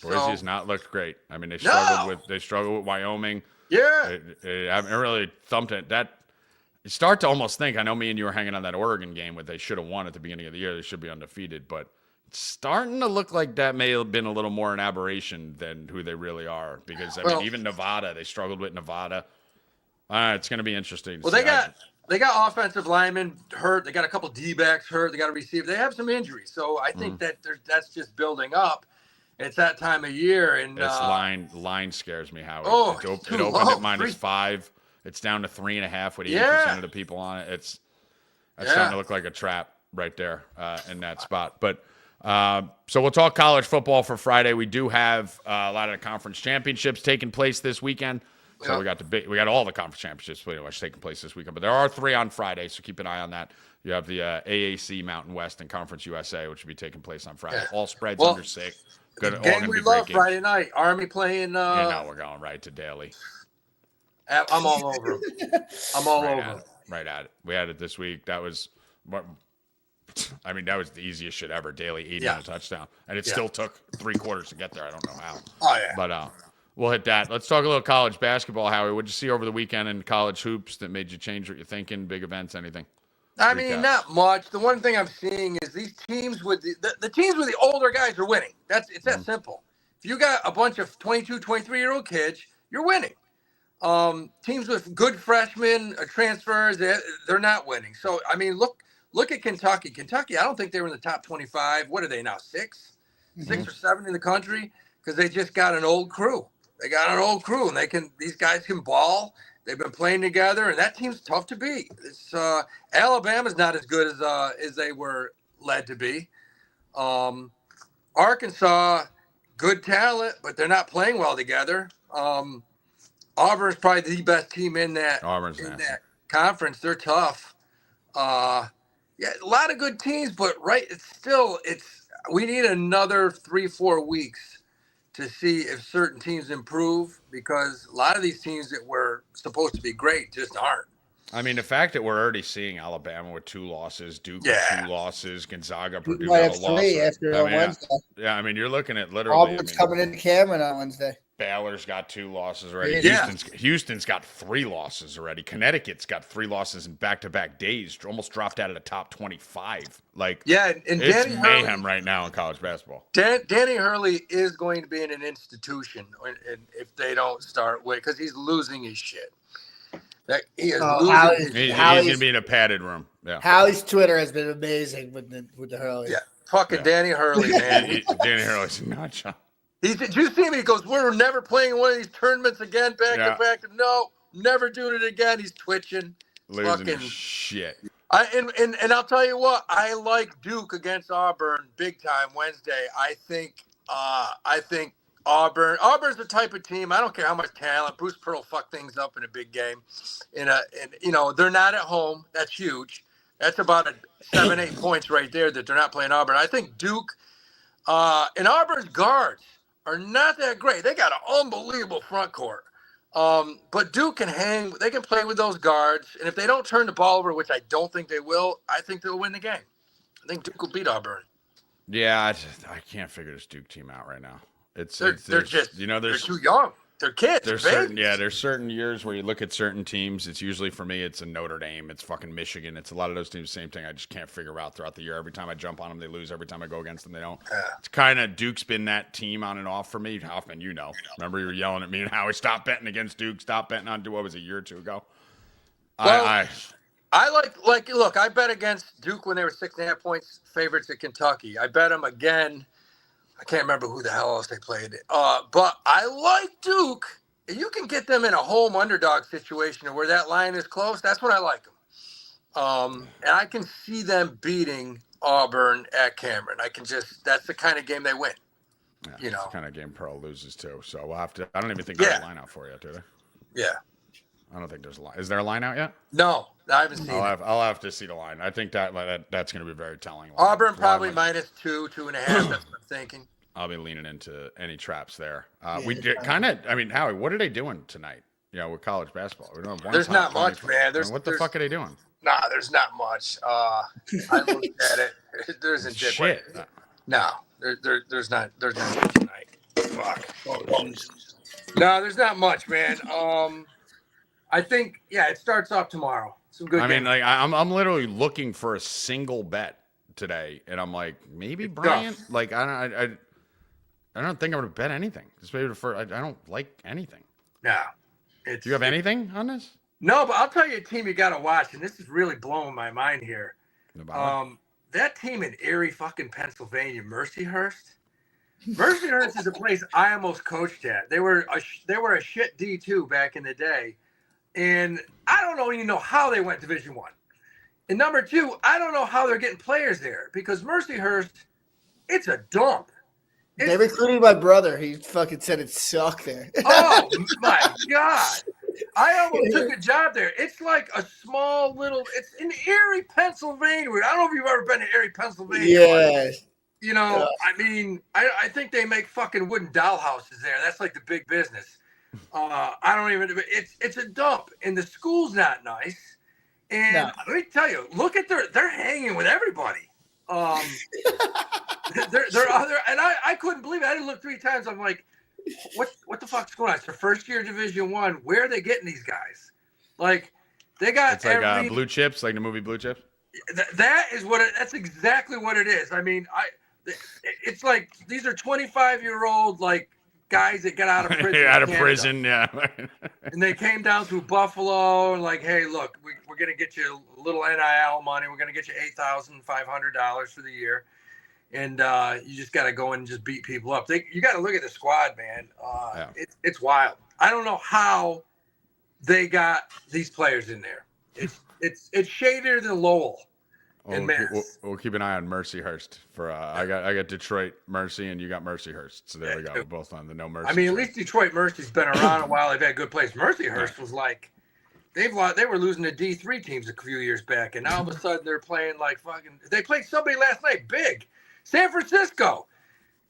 Boise has not looked great. I mean, they struggled with Wyoming. Yeah, they haven't really thumped it. You start to almost think. I know me and you were hanging on that Oregon game where they should have won at the beginning of the year. They should be undefeated, but it's starting to look like that may have been a little more an aberration than who they really are. Because I mean, even Nevada, they struggled with Nevada. It's going to be interesting. Well, they got offensive linemen hurt. They got a couple D-backs hurt. They got a receiver. They have some injuries. So I think that's just building up. It's that time of year. And this line scares me, Howard. It opened at -5. It's down to 3.5 with 80% of the people on it. That's starting to look like a trap right there in that spot. But so we'll talk college football for Friday. We do have a lot of the conference championships taking place this weekend. So we got all the conference championships pretty much taking place this weekend, but there are 3 on Friday, so keep an eye on that. You have the AAC Mountain West and Conference USA, which will be taking place on Friday. All spreads under 6. Good. Game we love Friday night. Army playing. We're going right to Daly. I'm all over. I'm all over. Right at it. We had it this week. That was that was the easiest shit ever. Daly 80 on a touchdown, and it still took 3 quarters to get there. I don't know how. Oh yeah. But we'll hit that. Let's talk a little college basketball, Howie. What did you see over the weekend in college hoops that made you change what you're thinking? Big events, anything? I mean, not much. The one thing I'm seeing is these teams with the teams with the older guys are winning. It's that simple. If you got a bunch of 22, 23-year-old kids, you're winning. Teams with good freshmen, transfers, they're not winning. So, I mean, look at Kentucky. Kentucky, I don't think they were in the top 25. What are they now, 6 or 7 in the country? Because they just got an old crew. They got an old crew, and these guys can ball. They've been playing together, and that team's tough to beat. Alabama's not as good as they were led to be. Arkansas, good talent, but they're not playing well together. Auburn's probably the best team in that conference. They're tough. A lot of good teams, but we need another 3-4 weeks to see if certain teams improve, because a lot of these teams that were supposed to be great just aren't. I mean, the fact that we're already seeing Alabama with 2 losses, Duke with 2 losses, Gonzaga, Purdue got a loss. After Wednesday. Yeah, I mean, you're looking at literally. Auburn's coming into Cameron on Wednesday. Baylor's got 2 losses already. Houston's got 3 losses already. Connecticut's got 3 losses in back-to-back days. Almost dropped out of the top 25. And it's mayhem right now in college basketball. Danny Hurley is going to be in an institution if they don't start with, because he's losing his shit. That he is Oh, losing. He's gonna be in a padded room. Yeah. Howie's Twitter has been amazing with the Hurley. Yeah, fucking Danny Hurley, man. Danny Hurley's not John. Did you see him? He goes, "We're never playing one of these tournaments again, back Yeah. to back." No, never doing it again. He's twitching. Losing Fucking his shit. And I'll tell you what, I like Duke against Auburn big time Wednesday. I think Auburn's the type of team. I don't care how much talent. Bruce Pearl fuck things up in a big game. And they're not at home. That's huge. That's about 7-8 points right there that they're not playing Auburn. I think Duke and Auburn's guards are not that great. They got an unbelievable front court. But Duke can hang. They can play with those guards. And if they don't turn the ball over, which I don't think they will, I think they'll win the game. I think Duke will beat Auburn. Yeah, I can't figure this Duke team out right now. They're too young. They're kids. There's certain years where you look at certain teams. It's usually, for me, it's a Notre Dame. It's fucking Michigan. It's a lot of those teams. Same thing. I just can't figure out throughout the year. Every time I jump on them, they lose. Every time I go against them, they don't. It's kind of Duke's been that team on and off for me. Hoffman, you know. Remember you were yelling at me and Howie, stop betting against Duke. Stop betting on Duke. What was it, a year or two ago? Well, I look, I bet against Duke when they were 6.5 points favorites at Kentucky. I bet them again. I can't remember who the hell else they played. But I like Duke. You can get them in a home underdog situation where that line is close. That's when I like them. And I can see them beating Auburn at Cameron. That's the kind of game they win. Yeah, it's the kind of game Pearl loses too. So we'll have to. I don't even think there's a line out for you, do they? Yeah. I don't think there's a line. Is there a line out yet? No, I haven't seen it. I'll have to see the line. I think that's going to be very telling. Auburn probably minus 2.5. That's what I'm thinking. I'll be leaning into any traps there. We kind of. I mean, Howie, what are they doing tonight? With college basketball. We don't have there's not much, man. What the fuck are they doing? Nah, there's not much. I looked at it. There isn't shit. No, there's not. There's not much tonight. Fuck. No, there's not much, man. I think it starts off tomorrow. Some good. Mean, like I'm literally looking for a single bet today, and I'm like, maybe Bryant. Tough. Like I don't think I'm gonna bet anything. Just maybe I don't like anything. No. Do you have anything on this? No, but I'll tell you a team you got to watch, and this is really blowing my mind here. That team in Erie, fucking Pennsylvania, Mercyhurst. Mercyhurst is a place I almost coached at. They were a shit D2 back in the day, and I don't even know how they went Division I. And number two, I don't know how they're getting players there because Mercyhurst, it's a dump. They recruited my brother. He fucking said it sucked there. Oh my God. I almost took a job there. It's like a small little, it's in Erie, Pennsylvania. I don't know if you've ever been to Erie, Pennsylvania. Yeah. I mean, I think they make fucking wooden dollhouses there. That's like the big business. It's a dump. And the school's not nice. And let me tell you, look at they're hanging with everybody. They're other, and I couldn't believe it. I didn't look 3 times. I'm like, what the fuck's going on? It's their first year Division I. Where are they getting these guys? Like, they got it's like Blue Chips, like the movie Blue Chips. That's exactly what it is. I mean, it's like these are 25-year-old like guys that got out of prison. Yeah. And they came down through Buffalo and like, hey, look, we're gonna get you a little NIL money. We're gonna get you $8,500 for the year. And you just got to go in and just beat people up. You got to look at the squad, man. It's wild. I don't know how they got these players in there. It's shadier than Lowell and Mass. We'll keep an eye on Mercyhurst for. I got Detroit Mercy and you got Mercyhurst. So there we go. We're both on the no Mercy. I mean, at least Detroit Mercy's been around a while. They've had good players. Mercyhurst was like they were losing to D3 teams a few years back, and now all of a sudden they're playing like fucking. They played somebody last night, big. San Francisco.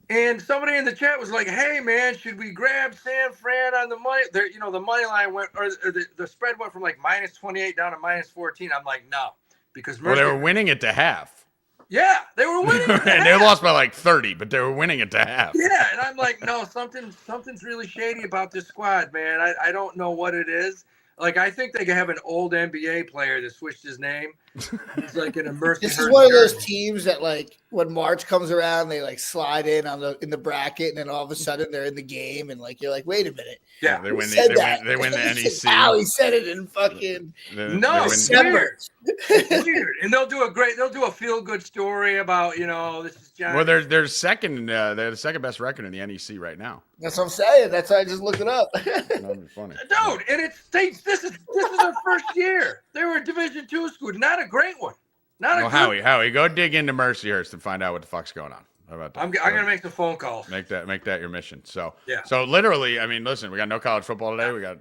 And somebody in the chat was like, hey, man, should we grab San Fran on the money? The money line went, or the spread went from like minus 28 down to minus 14. I'm like, no. Because they were winning it to half. Yeah, they were winning it to half. They lost by like 30, but they were winning it to half. Yeah, and I'm like, no, something's really shady about this squad, man. I don't know what it is. Like, I think they could have an old NBA player that switched his name. He's like an immersive. This is one of those teams that, like, when March comes around, they like slide in in the bracket, and then all of a sudden they're in the game, and like you're like, wait a minute, Yeah, they win they win the NEC. Wow, he said it in fucking December. It's weird. And they'll do a feel good story about, this is John. Well, they're second. They're the second best record in the NEC right now. That's what I'm saying. That's why I just looked it up. That'd be funny, dude. And it's states. This is their first year. They were a Division II school, not a great one. Howie, go dig into Mercyhurst and find out what the fuck's going on. How about that? I'm gonna make the phone calls. Make that your mission. So yeah. So literally, I mean, listen, we got no college football today. We got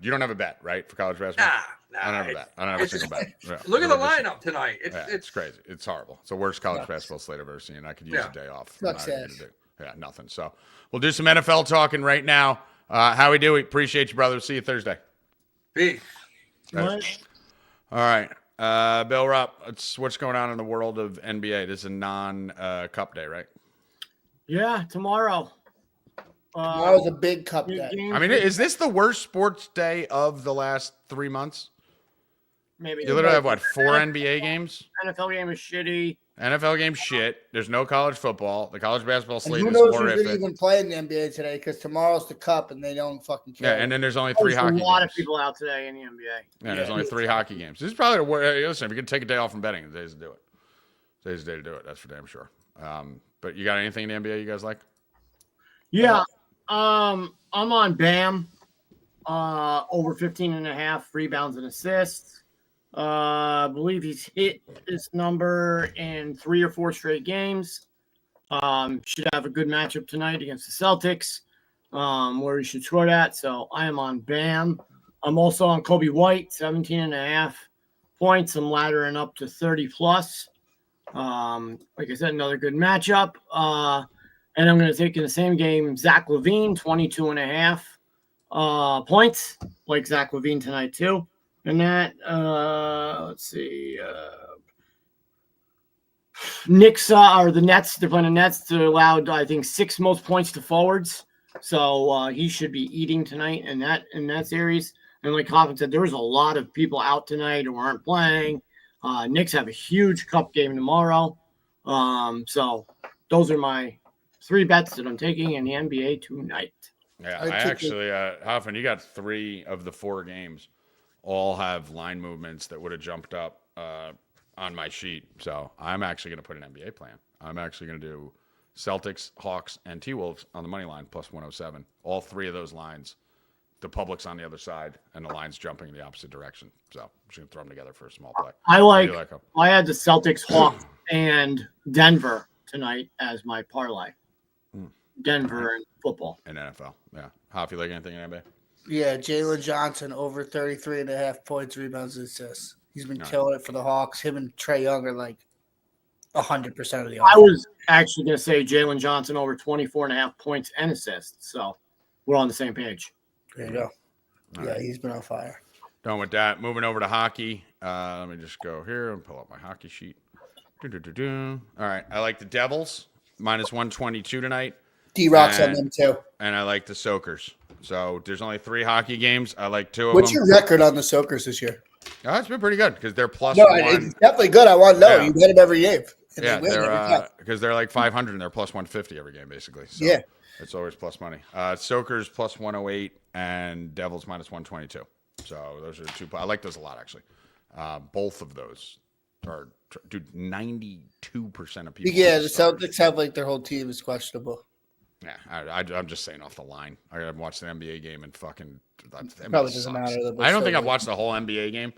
you don't have a bet, right, for college basketball? Nah. I don't have a bet. I don't have a single bet. Yeah. Look at the lineup tonight. It's crazy. It's horrible. It's the worst college basketball slate I've ever seen. I could use a day off. Yeah, nothing. So we'll do some NFL talking right now. Howie Dewey, appreciate you, brother. See you Thursday. Peace. Right. All right. Bill Rupp, what's going on in the world of NBA? This is a non-cup day, right? Yeah, tomorrow. That was a big cup day. I mean, is this the worst sports day of the last 3 months? Maybe. You literally have, what, 4 NBA games? NFL game is shitty. NFL game shit. There's no college football. The college basketball slate is horrific. Who knows horrific. who's even playing the NBA today, because tomorrow's the cup and they don't fucking care. Yeah, and then there's only 3 hockey games. There's a lot of people out today in the NBA. Yeah, there's only 3 hockey games. This is probably the worst. Listen, if you could take a day off from betting, today's the day to do it. Today's the day to do it. That's for damn sure. But you got anything in the NBA you guys like? Yeah. I'm on Bam. Over 15.5 rebounds and assists. I believe he's hit this number in 3 or 4 straight games. Should have a good matchup tonight against the Celtics, where he should score that. So I am on Bam. I'm also on Kobe White, 17.5 points. I'm laddering up to 30 plus. Like I said, another good matchup. And I'm going to take in the same game Zach LaVine, 22.5 points, like Zach LaVine tonight too. And that, let's see, Knicks or the Nets, they're playing the Nets. They allowed, I think, 6 most points to forwards. So he should be eating tonight in that series. And like Hoffman said, there was a lot of people out tonight who aren't playing. Knicks have a huge cup game tomorrow. So those are my 3 bets that I'm taking in the NBA tonight. Yeah, I actually, Hoffman, you got 3 of the 4 games all have line movements that would have jumped up on my sheet. So I'm actually going to put an NBA plan. I'm actually going to do Celtics, Hawks, and T-Wolves on the money line plus 107. All 3 of those lines, the public's on the other side, and the line's jumping in the opposite direction. So I'm just going to throw them together for a small play. I had the Celtics, Hawks, and Denver tonight as my parlay. Denver and football. And NFL. Yeah. Hoff, you like anything in NBA? Yeah, Jalen Johnson over 33.5 points, rebounds, and assists. He's been killing it for the Hawks. Him and Trae Young are like 100% of the offense. I was actually going to say Jalen Johnson over 24.5 points and assists. So we're on the same page. There you go. Yeah, he's been on fire. Done with that. Moving over to hockey. Let me just go here and pull up my hockey sheet. All right. I like the Devils. Minus 122 tonight. D-Rock's on them too. And I like the Soakers. So there's only 3 hockey games. I like 2 of them. What's your record on the Soakers this year? Oh, it's been pretty good because they're plus no, 1. It's definitely good. I want to know. Yeah. You hit it every game. Yeah, they're because they're like 500 and they're plus 150 every game basically. So yeah, it's always plus money. Soakers plus 108 and Devils minus 122. So those are the 2. I like those a lot actually. Both of those are, dude, 92% of people. Yeah, the Celtics have like their whole team is questionable. Yeah, I'm just saying off the line. I haven't watched an NBA game and fucking. Probably doesn't matter. I don't think I've watched the whole NBA game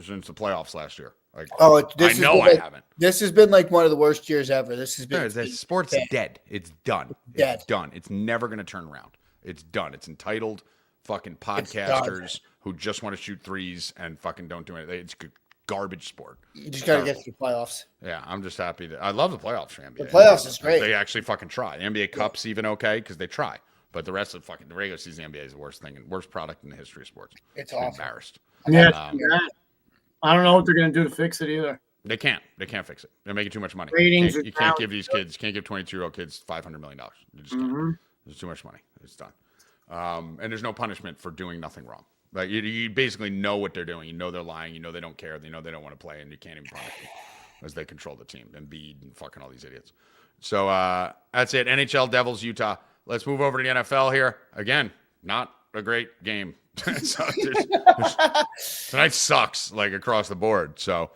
since the playoffs last year. Like, I haven't. This has been like one of the worst years ever. This has been. Sports dead. It's done. It's done. It's never going to turn around. It's done. It's entitled fucking podcasters who just want to shoot threes and fucking don't do anything. It's garbage sport. You just got to get to the playoffs. Yeah, I'm just happy that I love the playoffs for NBA. The playoffs is great. They actually fucking try. The NBA Cup's even okay because they try. But the rest of the regular season NBA is the worst thing and worst product in the history of sports. It's awful. Embarrassed. Yeah, I don't know what they're going to do to fix it either. They can't. They can't fix it. They're making too much money. Ratings you can't give these kids, 22-year-old kids $500 million. You just can't. There's too much money. It's done. And there's no punishment for doing nothing wrong. Like you basically know what they're doing. You know they're lying. You know they don't care. You know they don't want to play, and you can't even punish them as they control the team. Embiid and fucking all these idiots. So that's it. NHL Devils Utah. Let's move over to the NFL here. Again, not a great game. So tonight sucks like across the board. So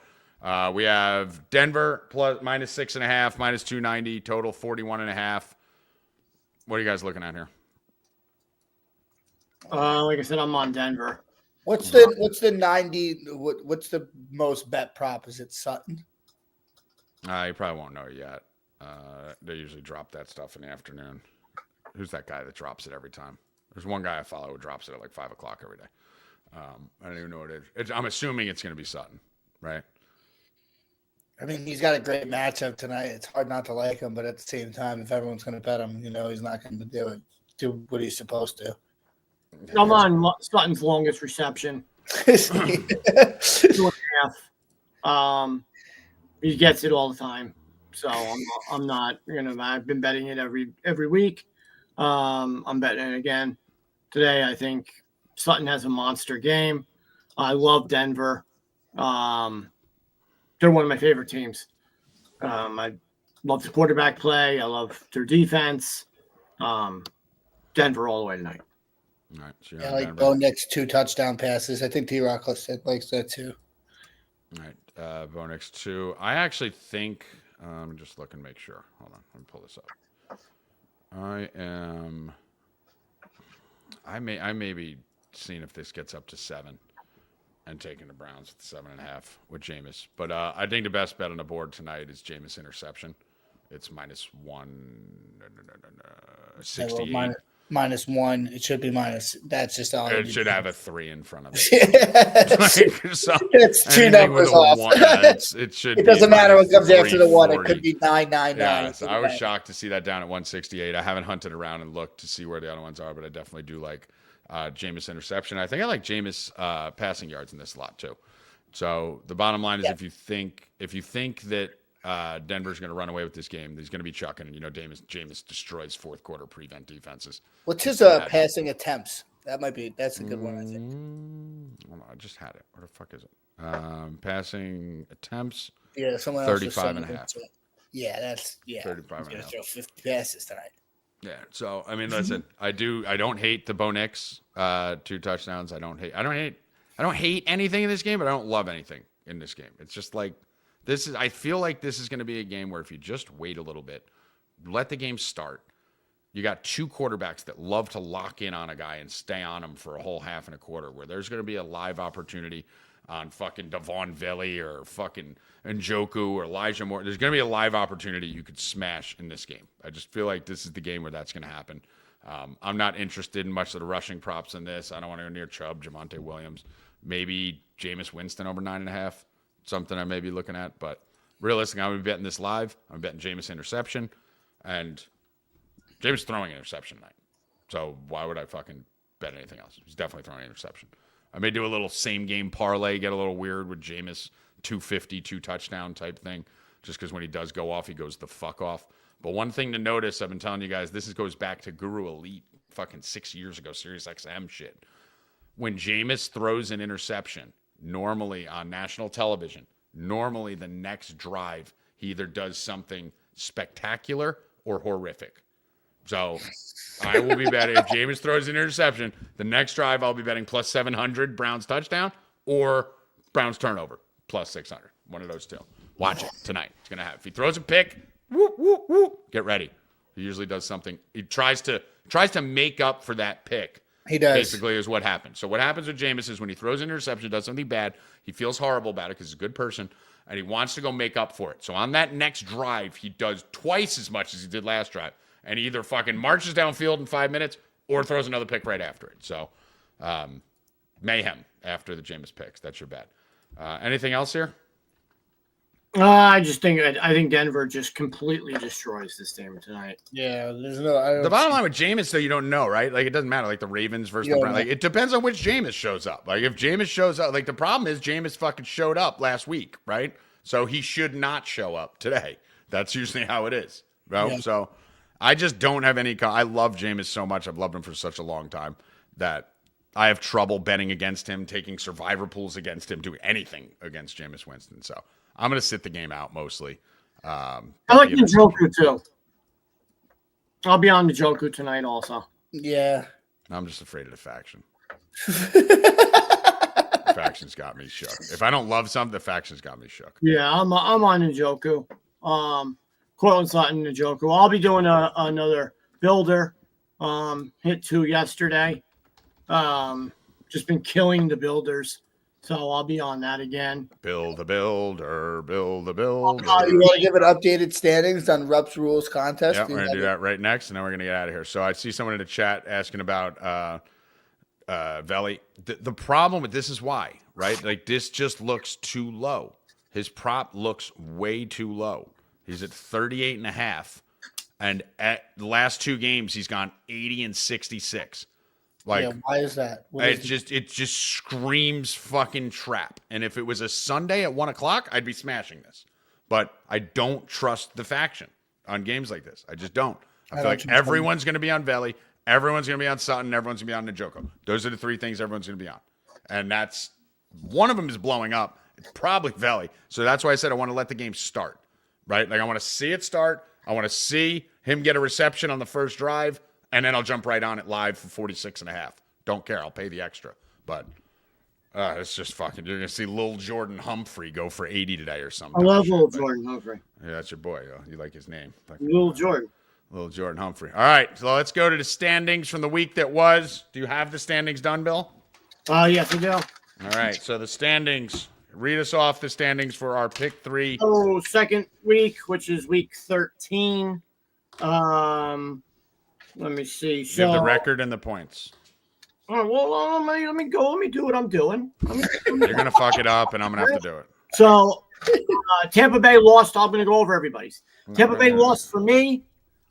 we have Denver plus -6.5, -290, total 41.5. What are you guys looking at here? Like I said, I'm on Denver. What's the 90? What's the most bet prop? Is it Sutton? You probably won't know it yet. They usually drop that stuff in the afternoon. Who's that guy that drops it every time? There's one guy I follow who drops it at like 5 o'clock every day. I don't even know what it is. I'm assuming it's going to be Sutton, right? I mean, he's got a great matchup tonight. It's hard not to like him, but at the same time, if everyone's going to bet him, he's not going to do what he's supposed to. I'm on Sutton's longest reception. 2.5. He gets it all the time, so I'm not. I've been betting it every week. I'm betting it again today. I think Sutton has a monster game. I love Denver. They're one of my favorite teams. I love the quarterback play. I love their defense. Denver all the way tonight. All right, so I like Bo Nix 2 touchdown passes. I think D-Rock likes that too. All right, Bo Nix 2. I actually think I'm just looking to make sure. Hold on, let me pull this up. I may be seeing if this gets up to 7 and taking the Browns at 7.5 with Jameis. But I think the best bet on the board tonight is Jameis interception. It's -168. Yeah, -1. It should be minus. That's just all. It should have a 3 in front of it. So, it's 2 numbers off. It should. It doesn't matter what comes after the 1. It could be 999. Yeah, so I was shocked to see that down at 168. I haven't hunted around and looked to see where the other ones are, but I definitely do like Jameis interception. I think I like Jameis passing yards in this a lot too. So the bottom line is, if you think that Denver's going to run away with this game, he's going to be chucking. Jameis destroys fourth quarter prevent defenses. What's his passing attempts? That's a good one, I think. Hold on, I just had it. Where the fuck is it? Passing attempts. Yeah, someone else 35.5. Yeah, 35.5. He's throw 50 passes tonight. Yeah. So I mean, listen, I don't hate the Bo Nix 2 touchdowns. I don't hate anything in this game, but I don't love anything in this game. It's just like I feel like this is going to be a game where if you just wait a little bit, let the game start. You got 2 quarterbacks that love to lock in on a guy and stay on him for a whole half and a quarter, where there's going to be a live opportunity on fucking Devon Valley or fucking Njoku or Elijah Moore. There's going to be a live opportunity you could smash in this game. I just feel like this is the game where that's going to happen. I'm not interested in much of the rushing props in this. I don't want to go near Chubb, Javonte Williams, maybe Jameis Winston over 9.5. Something I may be looking at, but realistically, I'm going to be betting this live. I'm betting Jameis interception, and Jameis throwing an interception tonight. So why would I fucking bet anything else? He's definitely throwing an interception. I may do a little same game parlay, get a little weird with Jameis 250, 2 touchdown type thing, just because when he does go off, he goes the fuck off. But one thing to notice, I've been telling you guys, this goes back to Guru Elite fucking 6 years ago, Sirius XM shit. When Jameis throws an interception, normally on national television, normally the next drive, he either does something spectacular or horrific. So I will be betting if Jameis throws an interception, the next drive I'll be betting plus 700 Browns touchdown or Browns turnover plus 600. One of those two. Watch it tonight. It's going to happen. If he throws a pick, whoop, whoop, whoop, get ready. He usually does something. He tries to make up for that pick. He does. Basically is what happens. So what happens with Jameis is when he throws an interception, does something bad, he feels horrible about it because he's a good person, and he wants to go make up for it. So on that next drive, he does twice as much as he did last drive, and he either fucking marches downfield in 5 minutes or throws another pick right after it. So mayhem after the Jameis picks. That's your bet. Anything else here? I think Denver just completely destroys this game tonight. Yeah, the bottom line with Jameis, though, you don't know, right? Like, it doesn't matter. Like the Ravens versus the Browns. Like, it depends on which Jameis shows up. Like, if Jameis shows up, like the problem is Jameis fucking showed up last week, right? So he should not show up today. That's usually how it is, right? Yeah. So I just don't have any. I love Jameis so much. I've loved him for such a long time that I have trouble betting against him, taking survivor pools against him, doing anything against Jameis Winston. So I'm going to sit the game out mostly. I like Njoku too. I'll be on Njoku tonight also. Yeah. I'm just afraid of the faction. The faction's got me shook. If I don't love something, the faction's got me shook. Yeah, I'm on Njoku. Cortland Sutton, Njoku. I'll be doing another builder. Hit 2 yesterday. Just been killing the builders. So I'll be on that again. Build the builder, build the builder. You want to give it updated standings on Rupp's Rules contest? Yeah, we're going to do that right next, and then we're going to get out of here. So I see someone in the chat asking about Veli. The problem with this is why, right? Like, this just looks too low. His prop looks way too low. He's at 38.5, and at the last 2 games, he's gone 80 and 66. Like, yeah, why is that? It just screams fucking trap. And if it was a Sunday at 1:00, I'd be smashing this. But I don't trust the faction on games like this. I just don't. I feel like everyone's going to be on Veli, everyone's going to be on Sutton, everyone's going to be on Njoku. Those are the 3 things everyone's going to be on. And that's one of them is blowing up. It's probably Veli. So that's why I said I want to let the game start, right? Like, I want to see it start. I want to see him get a reception on the first drive. And then I'll jump right on it live for 46.5. Don't care. I'll pay the extra. But it's just fucking. You're going to see Lil Jordan Humphrey go for 80 today or something. I love Lil Jordan Humphrey. Yeah, that's your boy. You like his name. Lil Jordan. Lil Jordan Humphrey. All right. So let's go to the standings from the week that was. Do you have the standings done, Bill? Yes, I do. All right. So the standings. Read us off the standings for our pick 3. So second week, which is week 13. Let me see. So, give the record and the points. Oh, well, let me go. Let me do what I'm doing. You're going to fuck it up, and I'm going to have to do it. So, Tampa Bay lost. I'm going to go over everybody's. Tampa Bay lost for me.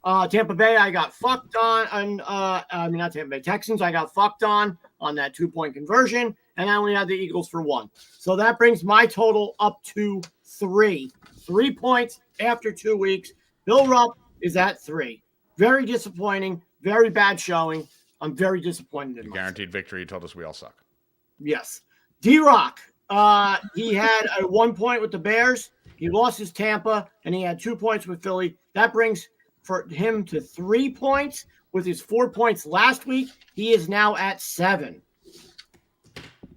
Tampa Bay, I got fucked on. Not Tampa Bay. Texans, I got fucked on that 2-point conversion. And I only had the Eagles for 1. So that brings my total up to 3. 3 points after 2 weeks. Bill Rupp is at 3. Very disappointing. Very bad showing. I'm very disappointed in guaranteed victory. You told us we all suck. Yes. D-Rock. He had a 1 point with the Bears. He lost his Tampa, and he had 2 points with Philly. That brings for him to 3 points. With his 4 points last week, he is now at 7.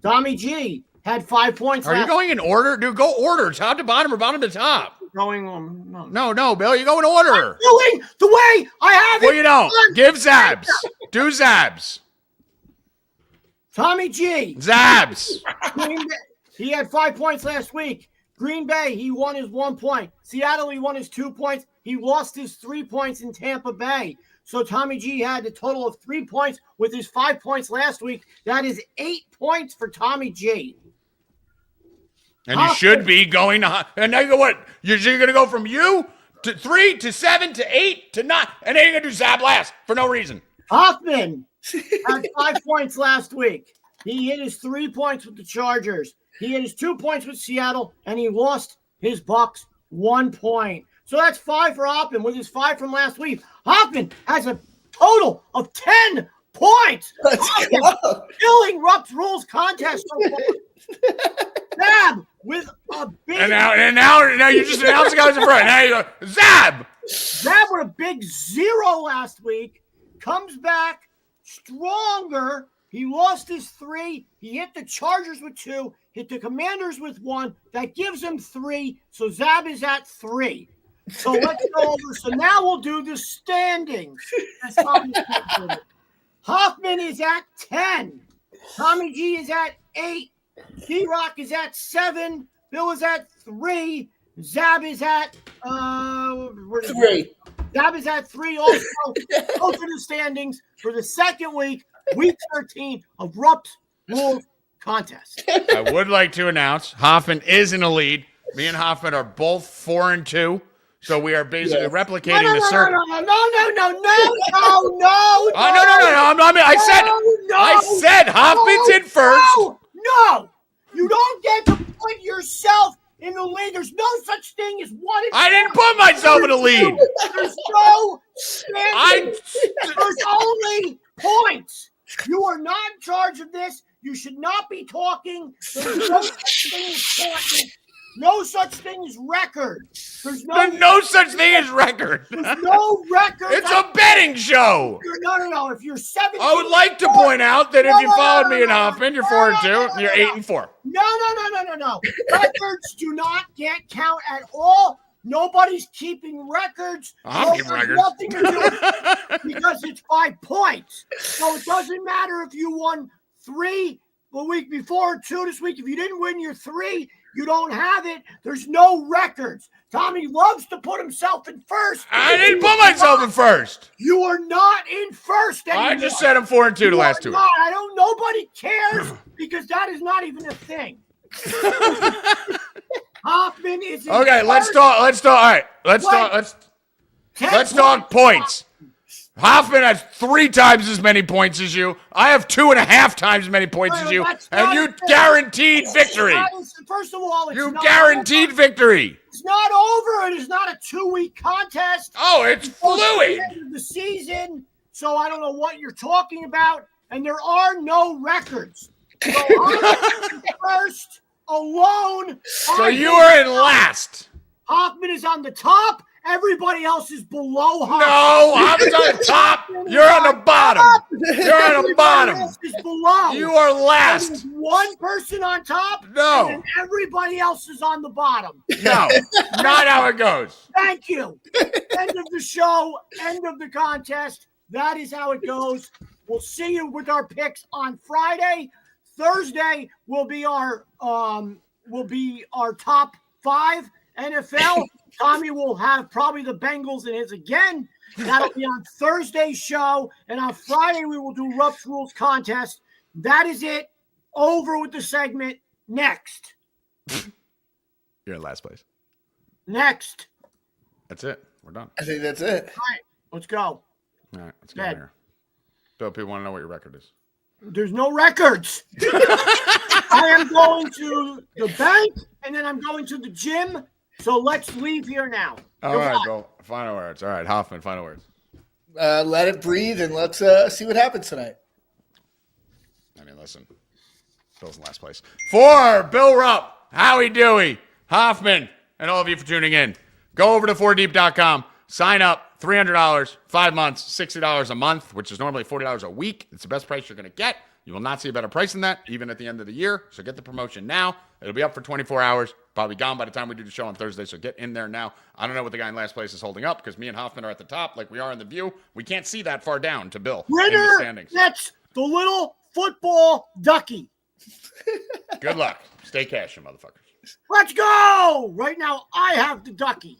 Tommy G had 5 points. Are you going in order? Dude, go order. Top to bottom or bottom to top? Going No, Bill. You go in order. I'm doing the way I have it. Well, you don't. Give Zabs. Do Zabs. Tommy G. Zabs. He had 5 points last week. Green Bay, he won his 1 point. Seattle, he won his 2 points. He lost his 3 points in Tampa Bay. So Tommy G had a total of 3 points with his 5 points last week. That is 8 points for Tommy G. And you should be going to, and now you go what? You're going to go from you to 3 to 7 to 8 to 9, and then you're going to do Zab last for no reason. Hoffman had 5 points last week. He hit his 3 points with the Chargers. He hit his 2 points with Seattle, and he lost his Bucks 1 point. So that's 5 for Hoffman with his 5 from last week. Hoffman has a total of 10 points. Killing Rupp's Rules contest so far. Zab with a big. And now you just announced the guys in front. Now you go Zab. Zab with a big 0 last week. Comes back stronger. He lost his 3. He hit the Chargers with 2. Hit the Commanders with 1. That gives him 3. So Zab is at 3. So let's go over. So now we'll do the standings. Hoffman is at 10. Tommy G is at 8. D-Rock is at 7. Bill is at 3. Zab is at 3. Zab is at 3 also. Go to the standings for the second week 13 of Rupp's Rules contest. I would like to announce Hoffman is in the lead. Me and Hoffman are both 4-2. So we are basically replicating the circle. No. I said Hoffman's in first. No. You don't get to put yourself in the lead. There's no such thing as one. I didn't put myself in the lead. There's no standing. There's only points. You are not in charge of this. You should not be talking. There's no such thing as talking. No such thing as record. There's no such thing as record. There's no record. It's a betting show. No. If you're 17, I would like to point out that if you followed me in Hoffman, you're 4-2, and you're 8-4. No. Records do not get count at all. Nobody's keeping records. I'm keeping records. Nothing to do with it because it's 5 points. So it doesn't matter if you won 3 the week before or 2 this week. If you didn't win your 3, you don't have it. There's no records. Tommy loves to put himself in first. I didn't put myself in first. You are not in first anymore. I just said I'm 4-2 the last 2 weeks. Nobody cares because that is not even a thing. Hoffman is in Okay, let's talk. All right, let's talk points. Hoffman has 3 times as many points as you. I have 2.5 times as many points as you, and you guaranteed victory. First of all, you guaranteed victory. It's not over. It is not a 2-week contest. Oh, it's fluid. End of the season, so I don't know what you're talking about, and there are no records. So I'm first alone. So you are in last. Hoffman is on the top. Everybody else is below Hoffman. No, Hoffman's on the top. You're on the bottom. You're on the bottom. Else is below. You are last. There's one person on top. No. And everybody else is on the bottom. No, not how it goes. Thank you. End of the show. End of the contest. That is how it goes. We'll see you with our picks on Friday. Thursday will be our top 5 NFL. Tommy will have probably the Bengals in his again. That'll be on Thursday's show. And on Friday, we will do Rupp's Rules contest. That is it. Over with the segment. Next. You're in last place. Next. That's it. We're done. I think that's it. All right. Let's go. All right. Let's get in here. Bill, people want to know what your record is. There's no records. I am going to the bank, and then I'm going to the gym. So let's leave here now. All right, Bill. Final words. All right, Hoffman, final words. Let it breathe, and let's see what happens tonight. I mean, listen. Bill's in last place. For Bill Rupp, Howie Dewey, Hoffman, and all of you for tuning in. Go over to 4deep.com. Sign up. $300, 5 months, $60 a month, which is normally $40 a week. It's the best price you're going to get. You will not see a better price than that, even at the end of the year. So get the promotion now. It'll be up for 24 hours. Probably gone by the time we do the show on Thursday, so get in there now. I don't know what the guy in last place is holding up because me and Hoffman are at the top like we are in the view. We can't see that far down to Bill in the standings. That's the little football ducky. Good luck. Stay cashin', motherfuckers. Let's go! Right now, I have the ducky.